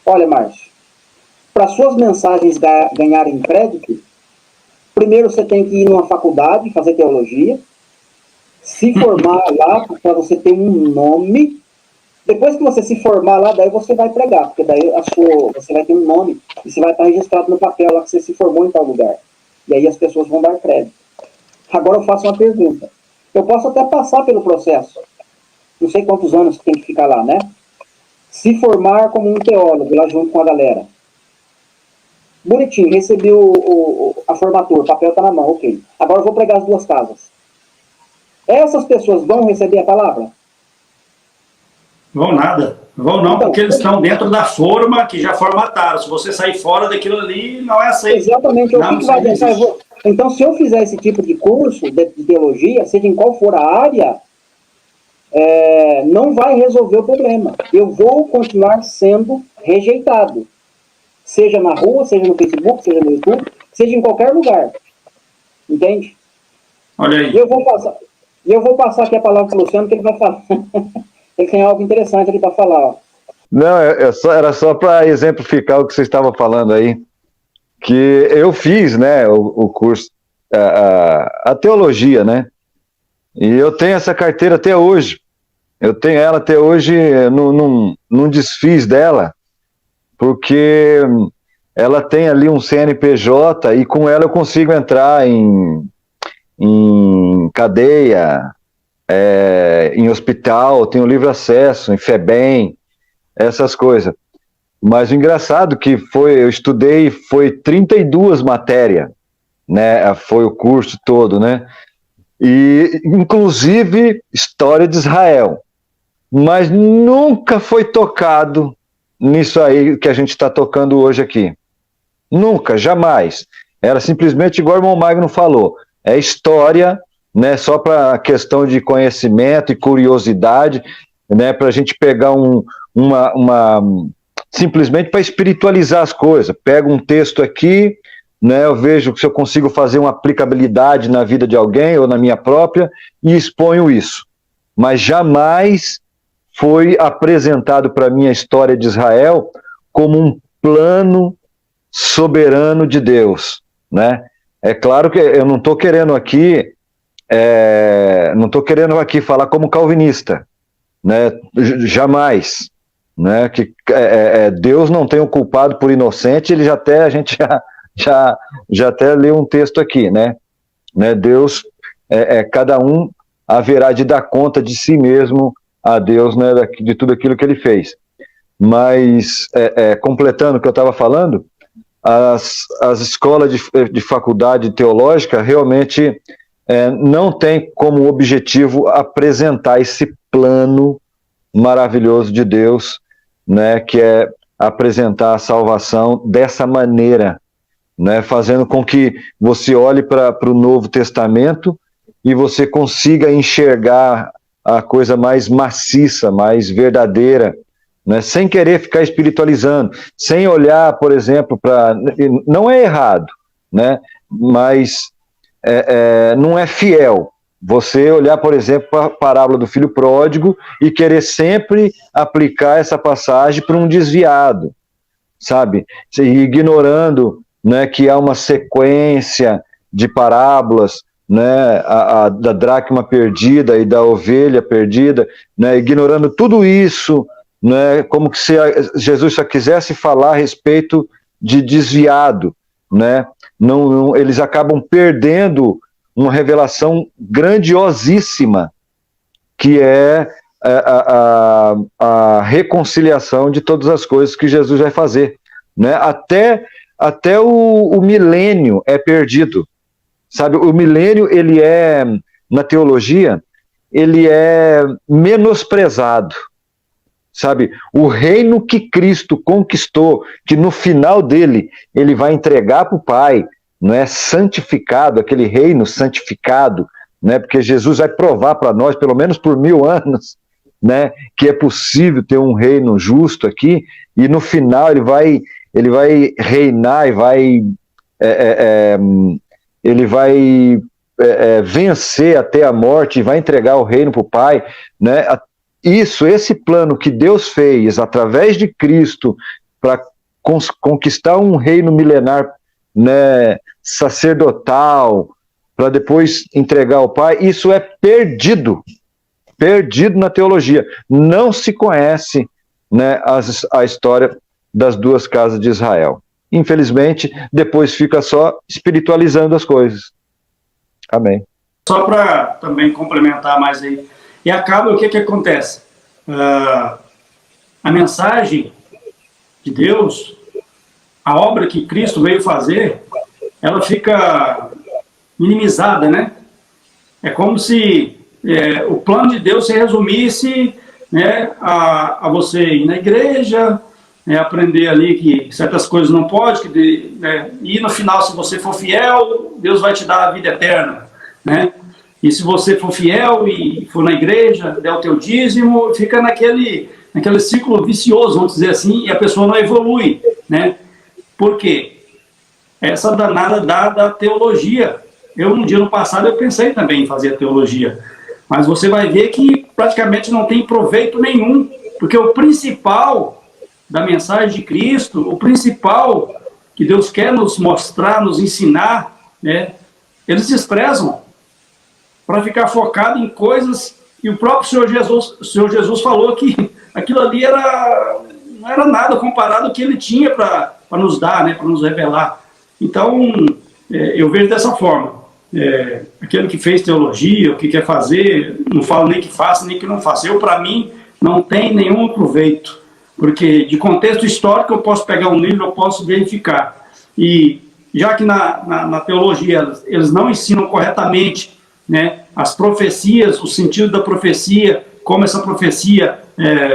olha, Márcio, para suas mensagens ganharem crédito, primeiro você tem que ir numa faculdade, fazer teologia, se formar lá para você ter um nome, Depois que você se formar lá, daí você vai pregar, porque daí você vai ter um nome e você vai estar registrado no papel lá que você se formou em tal lugar. E aí as pessoas vão dar crédito. Agora eu faço uma pergunta. Eu posso até passar pelo processo. Não sei quantos anos tem que ficar lá, né? Se formar como um teólogo lá junto com a galera. Bonitinho, recebi a formatura, o papel está na mão, ok. Agora eu vou pregar as 2 casas. Essas pessoas vão receber a palavra? Vão nada. Vão não, Então, porque eles estão dentro da forma que já formataram. Se você sair fora daquilo ali, não é aceito. Exatamente. O que vai pensar? Então, se eu fizer esse tipo de curso de teologia, seja em qual for a área, não vai resolver o problema. Eu vou continuar sendo rejeitado. Seja na rua, seja no Facebook, seja no YouTube, seja em qualquer lugar. Entende? Olha aí. E eu vou passar aqui a palavra para o Luciano, que ele vai falar. Ele tem algo interessante ali para falar. Ó. Não, era só para exemplificar o que você estava falando aí, que eu fiz, né, o curso, a teologia, né, e eu tenho essa carteira até hoje. Eu tenho ela até hoje, não desfiz dela, porque ela tem ali um CNPJ e com ela eu consigo entrar em cadeia, em hospital, tenho livre acesso, em FEBEM, essas coisas. Mas o engraçado que eu estudei, foi 32 matérias, né, foi o curso todo, né, e inclusive história de Israel, mas nunca foi tocado nisso aí que a gente está tocando hoje aqui. Nunca, jamais. Era simplesmente igual o irmão Magno falou, é história, né, só para questão de conhecimento e curiosidade, né, para a gente pegar simplesmente para espiritualizar as coisas. Pego um texto aqui, né, eu vejo se eu consigo fazer uma aplicabilidade na vida de alguém ou na minha própria e exponho isso. Mas jamais foi apresentado para mim a história de Israel como um plano soberano de Deus, né? É claro que eu não estou querendo aqui falar como calvinista, né? Jamais, né? Que Deus não tem o culpado por inocente. A gente já até leu um texto aqui, né? Deus cada um haverá de dar conta de si mesmo a Deus, né? De tudo aquilo que ele fez. Mas completando o que eu estava falando, as escolas de faculdade teológica realmente não tem como objetivo apresentar esse plano maravilhoso de Deus, né, que é apresentar a salvação dessa maneira, né, fazendo com que você olhe para o Novo Testamento e você consiga enxergar a coisa mais maciça, mais verdadeira, né, sem querer ficar espiritualizando, sem olhar, por exemplo, para... Não é errado, né, mas não é fiel você olhar, por exemplo, para a parábola do filho pródigo e querer sempre aplicar essa passagem para um desviado, sabe? Ignorando, né, que há uma sequência de parábolas, né, da dracma perdida e da ovelha perdida, né, ignorando tudo isso, né, como que se Jesus só quisesse falar a respeito de desviado, né? Eles acabam perdendo uma revelação grandiosíssima, que é a reconciliação de todas as coisas que Jesus vai fazer, né? Até o milênio é perdido, sabe? O milênio, ele na teologia, ele é menosprezado, sabe? O reino que Cristo conquistou, que no final dele ele vai entregar para o Pai, não é santificado, aquele reino santificado, né? Porque Jesus vai provar para nós, pelo menos por 1000 anos, né, que é possível ter um reino justo aqui, e no final ele vai reinar e ele vai vencer até a morte e vai entregar o reino para o Pai, né? Esse plano que Deus fez através de Cristo para conquistar um reino milenar, né, sacerdotal, para depois entregar ao Pai, isso é perdido. perdido na teologia. Não se conhece, né, a história das duas casas de Israel. Infelizmente, depois fica só espiritualizando as coisas. Amém. Só para também complementar mais aí. E acaba, o que acontece? A mensagem de Deus, a obra que Cristo veio fazer, ela fica minimizada, né? É como se o plano de Deus se resumisse, né, a você ir na igreja, aprender ali que certas coisas não pode, e no final, se você for fiel, Deus vai te dar a vida eterna, né? E se você for fiel e for na igreja, der o teu dízimo, fica naquele ciclo vicioso, vamos dizer assim, e a pessoa não evolui, né? Por quê? Essa danada da teologia. No dia passado, eu pensei também em fazer teologia, mas você vai ver que praticamente não tem proveito nenhum, porque o principal da mensagem de Cristo, o principal que Deus quer nos mostrar, nos ensinar, né, eles desprezam para ficar focado em coisas que o próprio Senhor Jesus falou que aquilo ali não era nada comparado ao que ele tinha para nos dar, né, para nos revelar. Então, eu vejo dessa forma. Aquele que fez teologia, o que quer fazer, não falo nem que faça, nem que não faça. Para mim, não tem nenhum proveito, porque de contexto histórico eu posso pegar um livro, eu posso verificar. E já que na teologia eles não ensinam corretamente, né, as profecias, o sentido da profecia, como essa profecia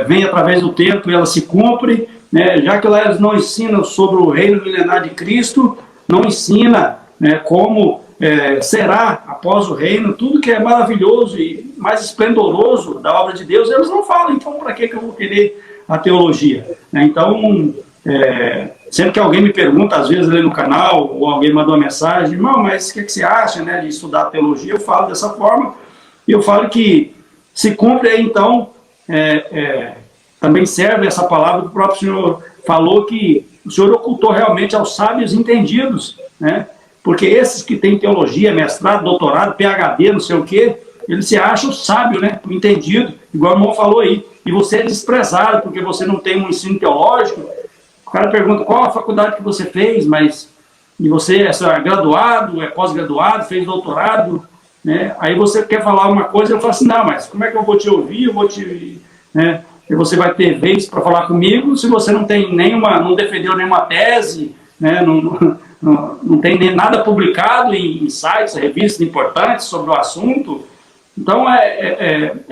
vem através do tempo e ela se cumpre, né, já que lá eles não ensinam sobre o reino milenar de Cristo, não ensina, né, como será após o reino, tudo que é maravilhoso e mais esplendoroso da obra de Deus, eles não falam. Então, para que eu vou querer a teologia? Então, sempre que alguém me pergunta, às vezes ali no canal, ou alguém manda uma mensagem, irmão, mas o que você acha, né, de estudar teologia? Eu falo dessa forma, e eu falo que se cumpre aí, então, também serve essa palavra que o próprio Senhor falou, que o Senhor ocultou realmente aos sábios entendidos, né? Porque esses que têm teologia, mestrado, doutorado, PhD, não sei o quê, eles se acham sábio, né? Entendido, igual o irmão falou aí. E você é desprezado porque você não tem um ensino teológico. O cara pergunta qual a faculdade que você fez, e você é graduado, é pós-graduado, fez doutorado, né? Aí você quer falar uma coisa, eu falo assim, não, mas como é que eu vou te ouvir? Eu vou né? E você vai ter vez para falar comigo se você não tem não defendeu nenhuma tese, né? Não tem nem nada publicado em sites, revistas importantes sobre o assunto. Então,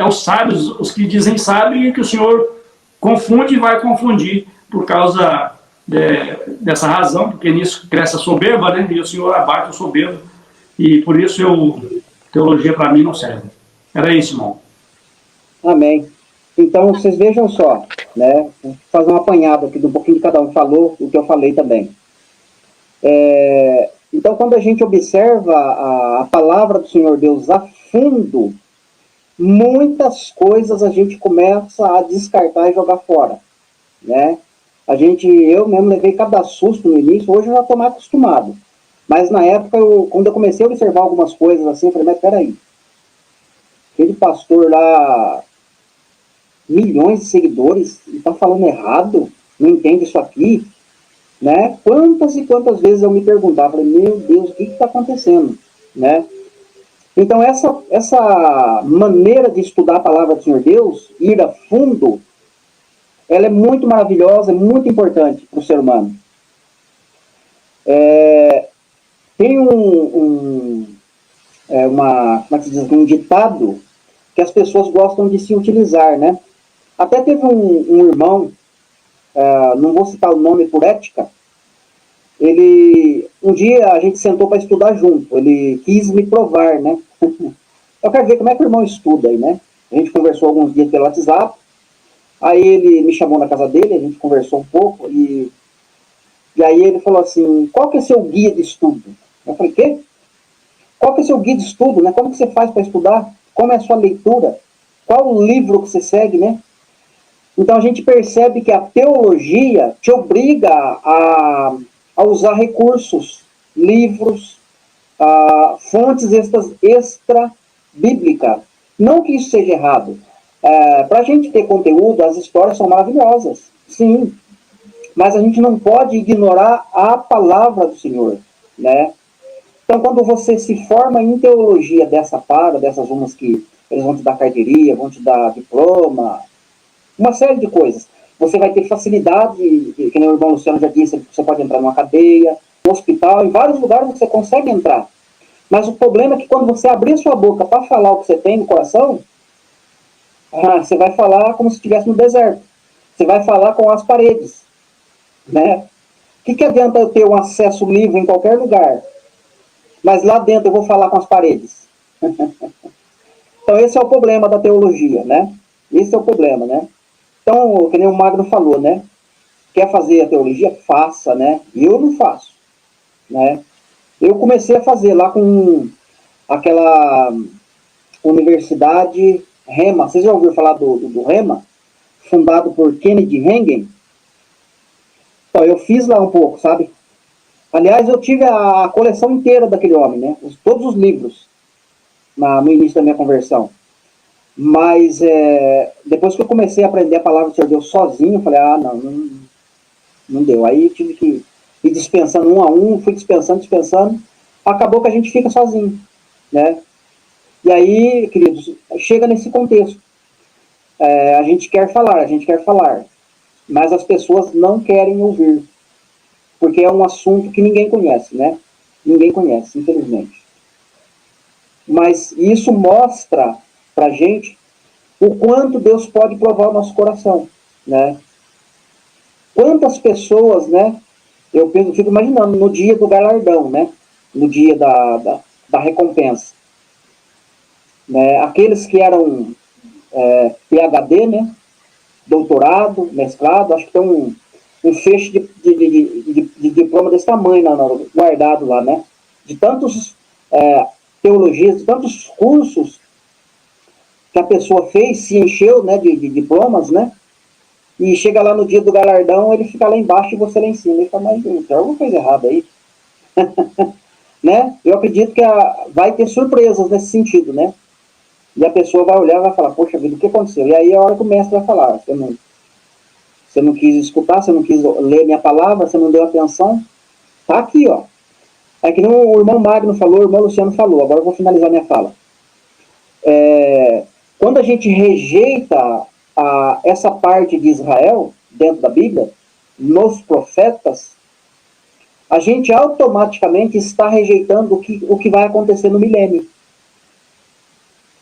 os sábios, os que dizem sábio, e que o Senhor confunde e vai confundir por causa dessa razão, porque nisso cresce a soberba, né? E o Senhor abate o soberbo. E por isso, teologia para mim não serve. Era isso, irmão. Amém. Então, vocês vejam só, né? Vou fazer um apanhado aqui de um pouquinho de cada um falou, o que eu falei também. Então, quando a gente observa a palavra do Senhor Deus a fundo, muitas coisas a gente começa a descartar e jogar fora, né? Eu mesmo levei cada susto no início, hoje eu já estou mais acostumado. Mas na época, quando eu comecei a observar algumas coisas assim, eu falei, mas peraí, aquele pastor lá, milhões de seguidores, ele está falando errado, não entende isso aqui, né? Quantas e quantas vezes eu me perguntava, falei, meu Deus, o que está acontecendo, né? Então essa maneira de estudar a palavra do Senhor Deus, ir a fundo, ela é muito maravilhosa, muito importante para o ser humano. Tem como é que se diz, um ditado que as pessoas gostam de se utilizar, né? Até teve um irmão, não vou citar o nome por ética, um dia a gente sentou para estudar junto, ele quis me provar, né? Eu quero ver como é que o irmão estuda aí, né? A gente conversou alguns dias pelo WhatsApp, aí ele me chamou na casa dele, a gente conversou um pouco, e aí ele falou assim, qual que é seu guia de estudo? Eu falei, quê? Qual que é seu guia de estudo, né? Como que você faz para estudar? Como é a sua leitura? Qual o livro que você segue, né? Então a gente percebe que a teologia te obriga a usar recursos, livros, fontes extra-bíblicas, Não que isso seja errado. Para a gente ter conteúdo, as histórias são maravilhosas, sim. Mas a gente não pode ignorar a palavra do Senhor, né? Então, quando você se forma em teologia dessas umas que eles vão te dar carteirinha, vão te dar diploma, uma série de coisas. Você vai ter facilidade, que nem o irmão Luciano já disse, você pode entrar numa cadeia, no hospital, em vários lugares você consegue entrar. Mas o problema é que quando você abrir sua boca para falar o que você tem no coração, você vai falar como se estivesse no deserto. Você vai falar com as paredes, né? O que adianta eu ter um acesso livre em qualquer lugar, mas lá dentro eu vou falar com as paredes? Então esse é o problema da teologia, né? Esse é o problema, né? Então, que nem o Magno falou, né? Quer fazer a teologia? Faça, né? Eu não faço, né? Eu comecei a fazer lá com aquela universidade Rema. Vocês já ouviram falar do Rema? Fundado por Kennedy Hagin. Então, eu fiz lá um pouco, sabe? Aliás, eu tive a coleção inteira daquele homem, né? Todos os livros no início da minha conversão. Mas depois que eu comecei a aprender a palavra do Senhor Deus sozinho, eu falei, não deu. Aí eu tive que ir dispensando um a um, fui dispensando. Acabou que a gente fica sozinho, né? E aí, queridos, chega nesse contexto. A gente quer falar, mas as pessoas não querem ouvir, porque é um assunto que ninguém conhece, né? Ninguém conhece, infelizmente. Mas isso mostra pra gente o quanto Deus pode provar o nosso coração, né? Quantas pessoas, né? Eu fico imaginando, no dia do galardão, né? No dia da recompensa. Né? Aqueles que eram PhD, né? Doutorado, mestrado, acho que tem um feixe de diploma desse tamanho guardado lá, né? De tantos teologias, de tantos cursos que a pessoa fez, se encheu, né, de diplomas, né? E chega lá no dia do galardão, ele fica lá embaixo e você lá em cima. Ele fala, mas tem alguma coisa errada aí. Né? Eu acredito que vai ter surpresas nesse sentido, né? E a pessoa vai olhar e vai falar, poxa vida, o que aconteceu? E aí é a hora que o mestre vai falar, você não quis escutar, você não quis ler minha palavra, você não deu atenção. Tá aqui, ó. É que nem o irmão Magno falou, o irmão Luciano falou. Agora eu vou finalizar minha fala. Quando a gente rejeita essa parte de Israel, dentro da Bíblia, nos profetas, a gente automaticamente está rejeitando o que vai acontecer no milênio.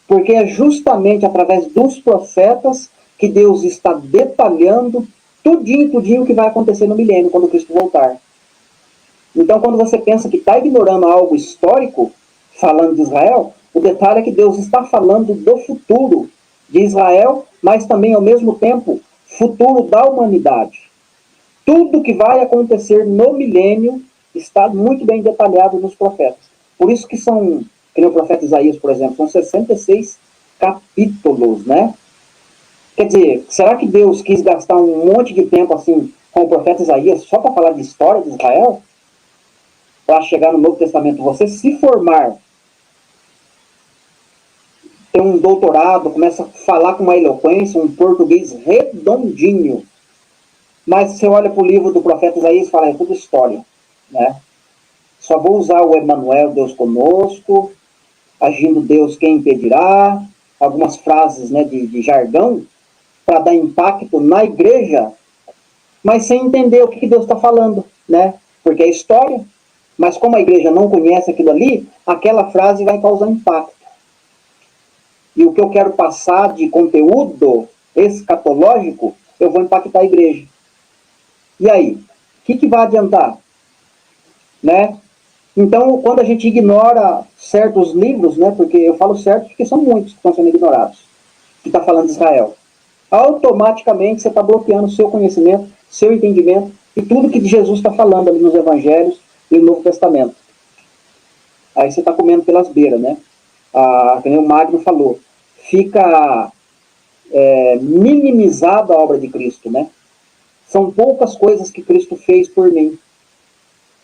Porque é justamente através dos profetas que Deus está detalhando tudinho o que vai acontecer no milênio, quando Cristo voltar. Então, quando você pensa que está ignorando algo histórico, falando de Israel, o detalhe é que Deus está falando do futuro de Israel, mas também, ao mesmo tempo, futuro da humanidade. Tudo que vai acontecer no milênio está muito bem detalhado nos profetas. Por isso que são, que nem o profeta Isaías, por exemplo, são 66 capítulos, né? Quer dizer, será que Deus quis gastar um monte de tempo assim com o profeta Isaías só para falar de história de Israel? Para chegar no Novo Testamento, você se formar, ter um doutorado, começa a falar com uma eloquência, um português redondinho. Mas você olha para o livro do profeta Isaías e fala, é tudo história, né? Só vou usar o Emmanuel, Deus conosco, agindo Deus quem impedirá, algumas frases, né, de jargão, para dar impacto na igreja, mas sem entender o que Deus está falando, né? Porque é história, mas como a igreja não conhece aquilo ali, aquela frase vai causar impacto. E o que eu quero passar de conteúdo escatológico, eu vou impactar a igreja. E aí? O que vai adiantar? Né? Então, quando a gente ignora certos livros, né, porque eu falo certo porque são muitos que estão sendo ignorados, que está falando de Israel, automaticamente você está bloqueando o seu conhecimento, seu entendimento e tudo que Jesus está falando ali nos Evangelhos e no Novo Testamento. Aí você está comendo pelas beiras, né? Que nem o Magno falou, fica minimizada a obra de Cristo, né? São poucas coisas que Cristo fez por mim,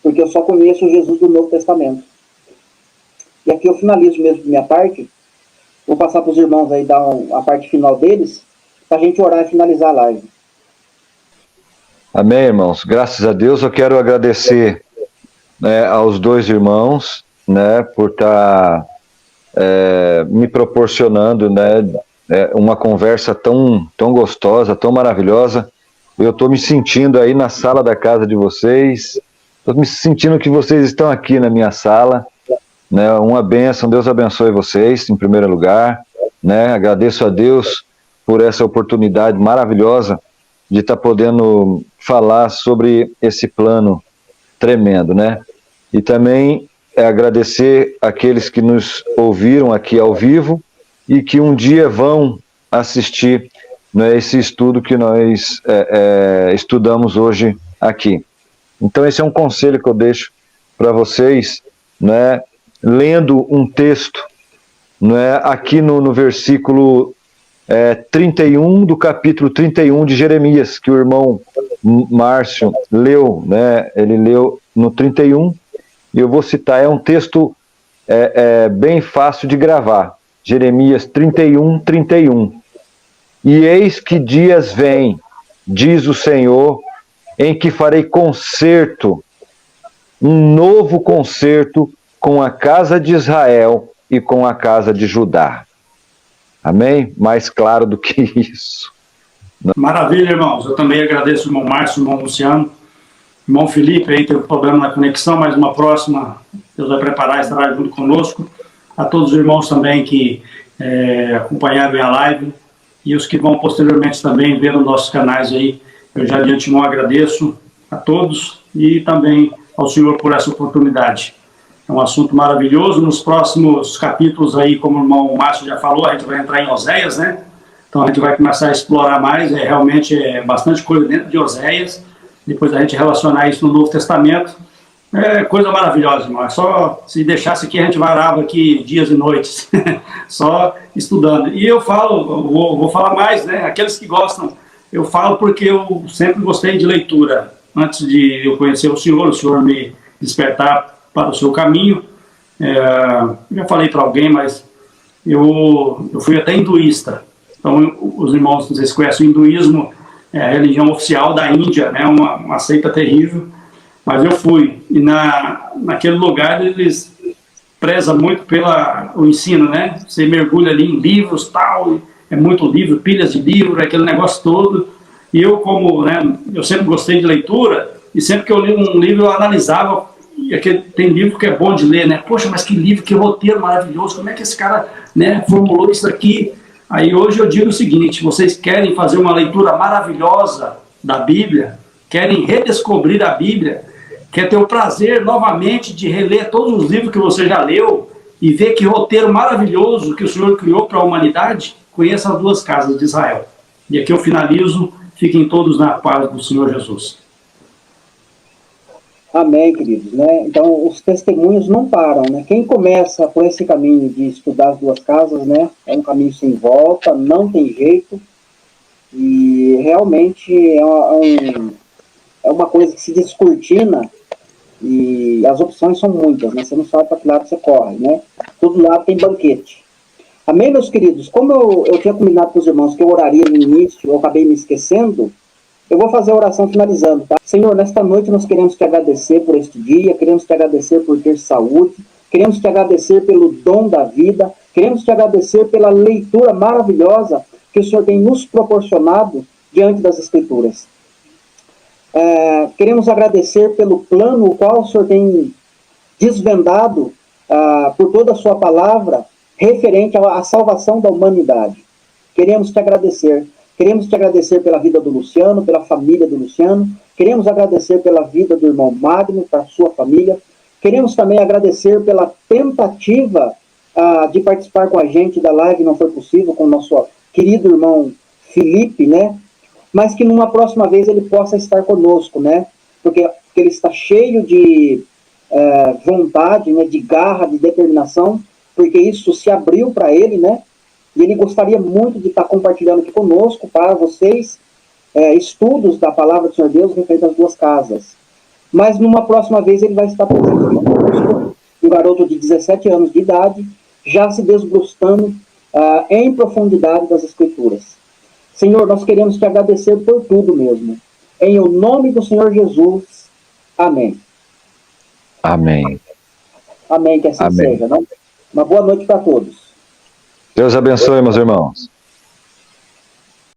porque eu só conheço Jesus do Novo Testamento. E aqui eu finalizo mesmo minha parte, vou passar para os irmãos aí dar a parte final deles, para a gente orar e finalizar a live. Amém, irmãos. Graças a Deus, eu quero agradecer, né, aos dois irmãos, né, por estar me proporcionando, né, uma conversa tão gostosa, tão maravilhosa. Eu estou me sentindo aí na sala da casa de vocês, estou me sentindo que vocês estão aqui na minha sala, né, uma bênção. Deus abençoe vocês, em primeiro lugar, né, agradeço a Deus por essa oportunidade maravilhosa de estar podendo falar sobre esse plano tremendo, né? E também agradecer aqueles que nos ouviram aqui ao vivo e que um dia vão assistir, né, esse estudo que nós estudamos hoje aqui. Então esse é um conselho que eu deixo para vocês, né? Lendo um texto, né, aqui no versículo 31 do capítulo 31 de Jeremias, que o irmão Márcio leu, né? Ele leu no 31, e eu vou citar, é um texto bem fácil de gravar. Jeremias 31, 31. E eis que dias vêm, diz o Senhor, em que farei concerto, um novo concerto com a casa de Israel e com a casa de Judá. Amém? Mais claro do que isso. Maravilha, irmãos. Eu também agradeço o irmão Márcio, o irmão Luciano, o irmão Felipe, aí teve problema na conexão, mas uma próxima, Deus vai preparar, estará junto conosco. A todos os irmãos também que acompanharam a live e os que vão posteriormente também ver nos nossos canais aí. Eu já de antemão agradeço a todos e também ao Senhor por essa oportunidade. É um assunto maravilhoso. Nos próximos capítulos aí, como o irmão Márcio já falou, a gente vai entrar em Oséias, né? Então a gente vai começar a explorar mais, realmente bastante coisa dentro de Oséias, depois a gente relacionar isso no Novo Testamento. É coisa maravilhosa, irmão. É só, se deixasse aqui, a gente varava aqui dias e noites, só estudando. E eu falo, vou falar mais, né? Aqueles que gostam, eu falo porque eu sempre gostei de leitura. Antes de eu conhecer o Senhor me despertar para o seu caminho. Já falei para alguém, mas eu fui até hinduísta. Então, os irmãos, vocês conhecem o hinduísmo, é a religião oficial da Índia, né? Uma seita terrível, mas eu fui. E naquele lugar eles prezam muito pelo ensino, né? Você mergulha ali em livros, tal, é muito livro, pilhas de livro, aquele negócio todo. E eu, eu sempre gostei de leitura, e sempre que eu li um livro eu analisava. E tem livro que é bom de ler, né? Poxa, mas que livro, que roteiro maravilhoso, como é que esse cara, né, formulou isso aqui? Aí hoje eu digo o seguinte: vocês querem fazer uma leitura maravilhosa da Bíblia, querem redescobrir a Bíblia, quer ter o prazer novamente de reler todos os livros que você já leu e ver que roteiro maravilhoso que o Senhor criou para a humanidade, conheça as duas casas de Israel. E aqui eu finalizo, fiquem todos na paz do Senhor Jesus. Amém, queridos, né? Então, os testemunhos não param, né? Quem começa por esse caminho de estudar as duas casas, né? É um caminho sem volta, não tem jeito, e realmente é uma coisa que se descortina, e as opções são muitas, né? Você não sabe para que lado você corre, né? Todo lado tem banquete. Amém, meus queridos? Como eu tinha combinado com os irmãos que eu oraria no início, eu acabei me esquecendo, eu vou fazer a oração finalizando, tá? Senhor, nesta noite nós queremos te agradecer por este dia, queremos te agradecer por ter saúde, queremos te agradecer pelo dom da vida, queremos te agradecer pela leitura maravilhosa que o Senhor tem nos proporcionado diante das Escrituras. Queremos agradecer pelo plano o qual o Senhor tem desvendado por toda a sua palavra referente à salvação da humanidade. Queremos te agradecer. Queremos te agradecer pela vida do Luciano, pela família do Luciano. Queremos agradecer pela vida do irmão Magno, para sua família. Queremos também agradecer pela tentativa de participar com a gente da live, não foi possível, com o nosso querido irmão Felipe, né? Mas que numa próxima vez ele possa estar conosco, né? Porque ele está cheio de vontade, né? De garra, de determinação, porque isso se abriu para ele, né? E ele gostaria muito de estar compartilhando aqui conosco, para vocês, estudos da palavra do Senhor Deus referente às duas casas. Mas numa próxima vez ele vai estar presente conosco, um garoto de 17 anos de idade, já se desbrustando em profundidade das Escrituras. Senhor, nós queremos te agradecer por tudo mesmo. Em o nome do Senhor Jesus. Amém. Amém. Amém, que assim Amém. seja. Não? Uma boa noite para todos. Deus abençoe, meus irmãos.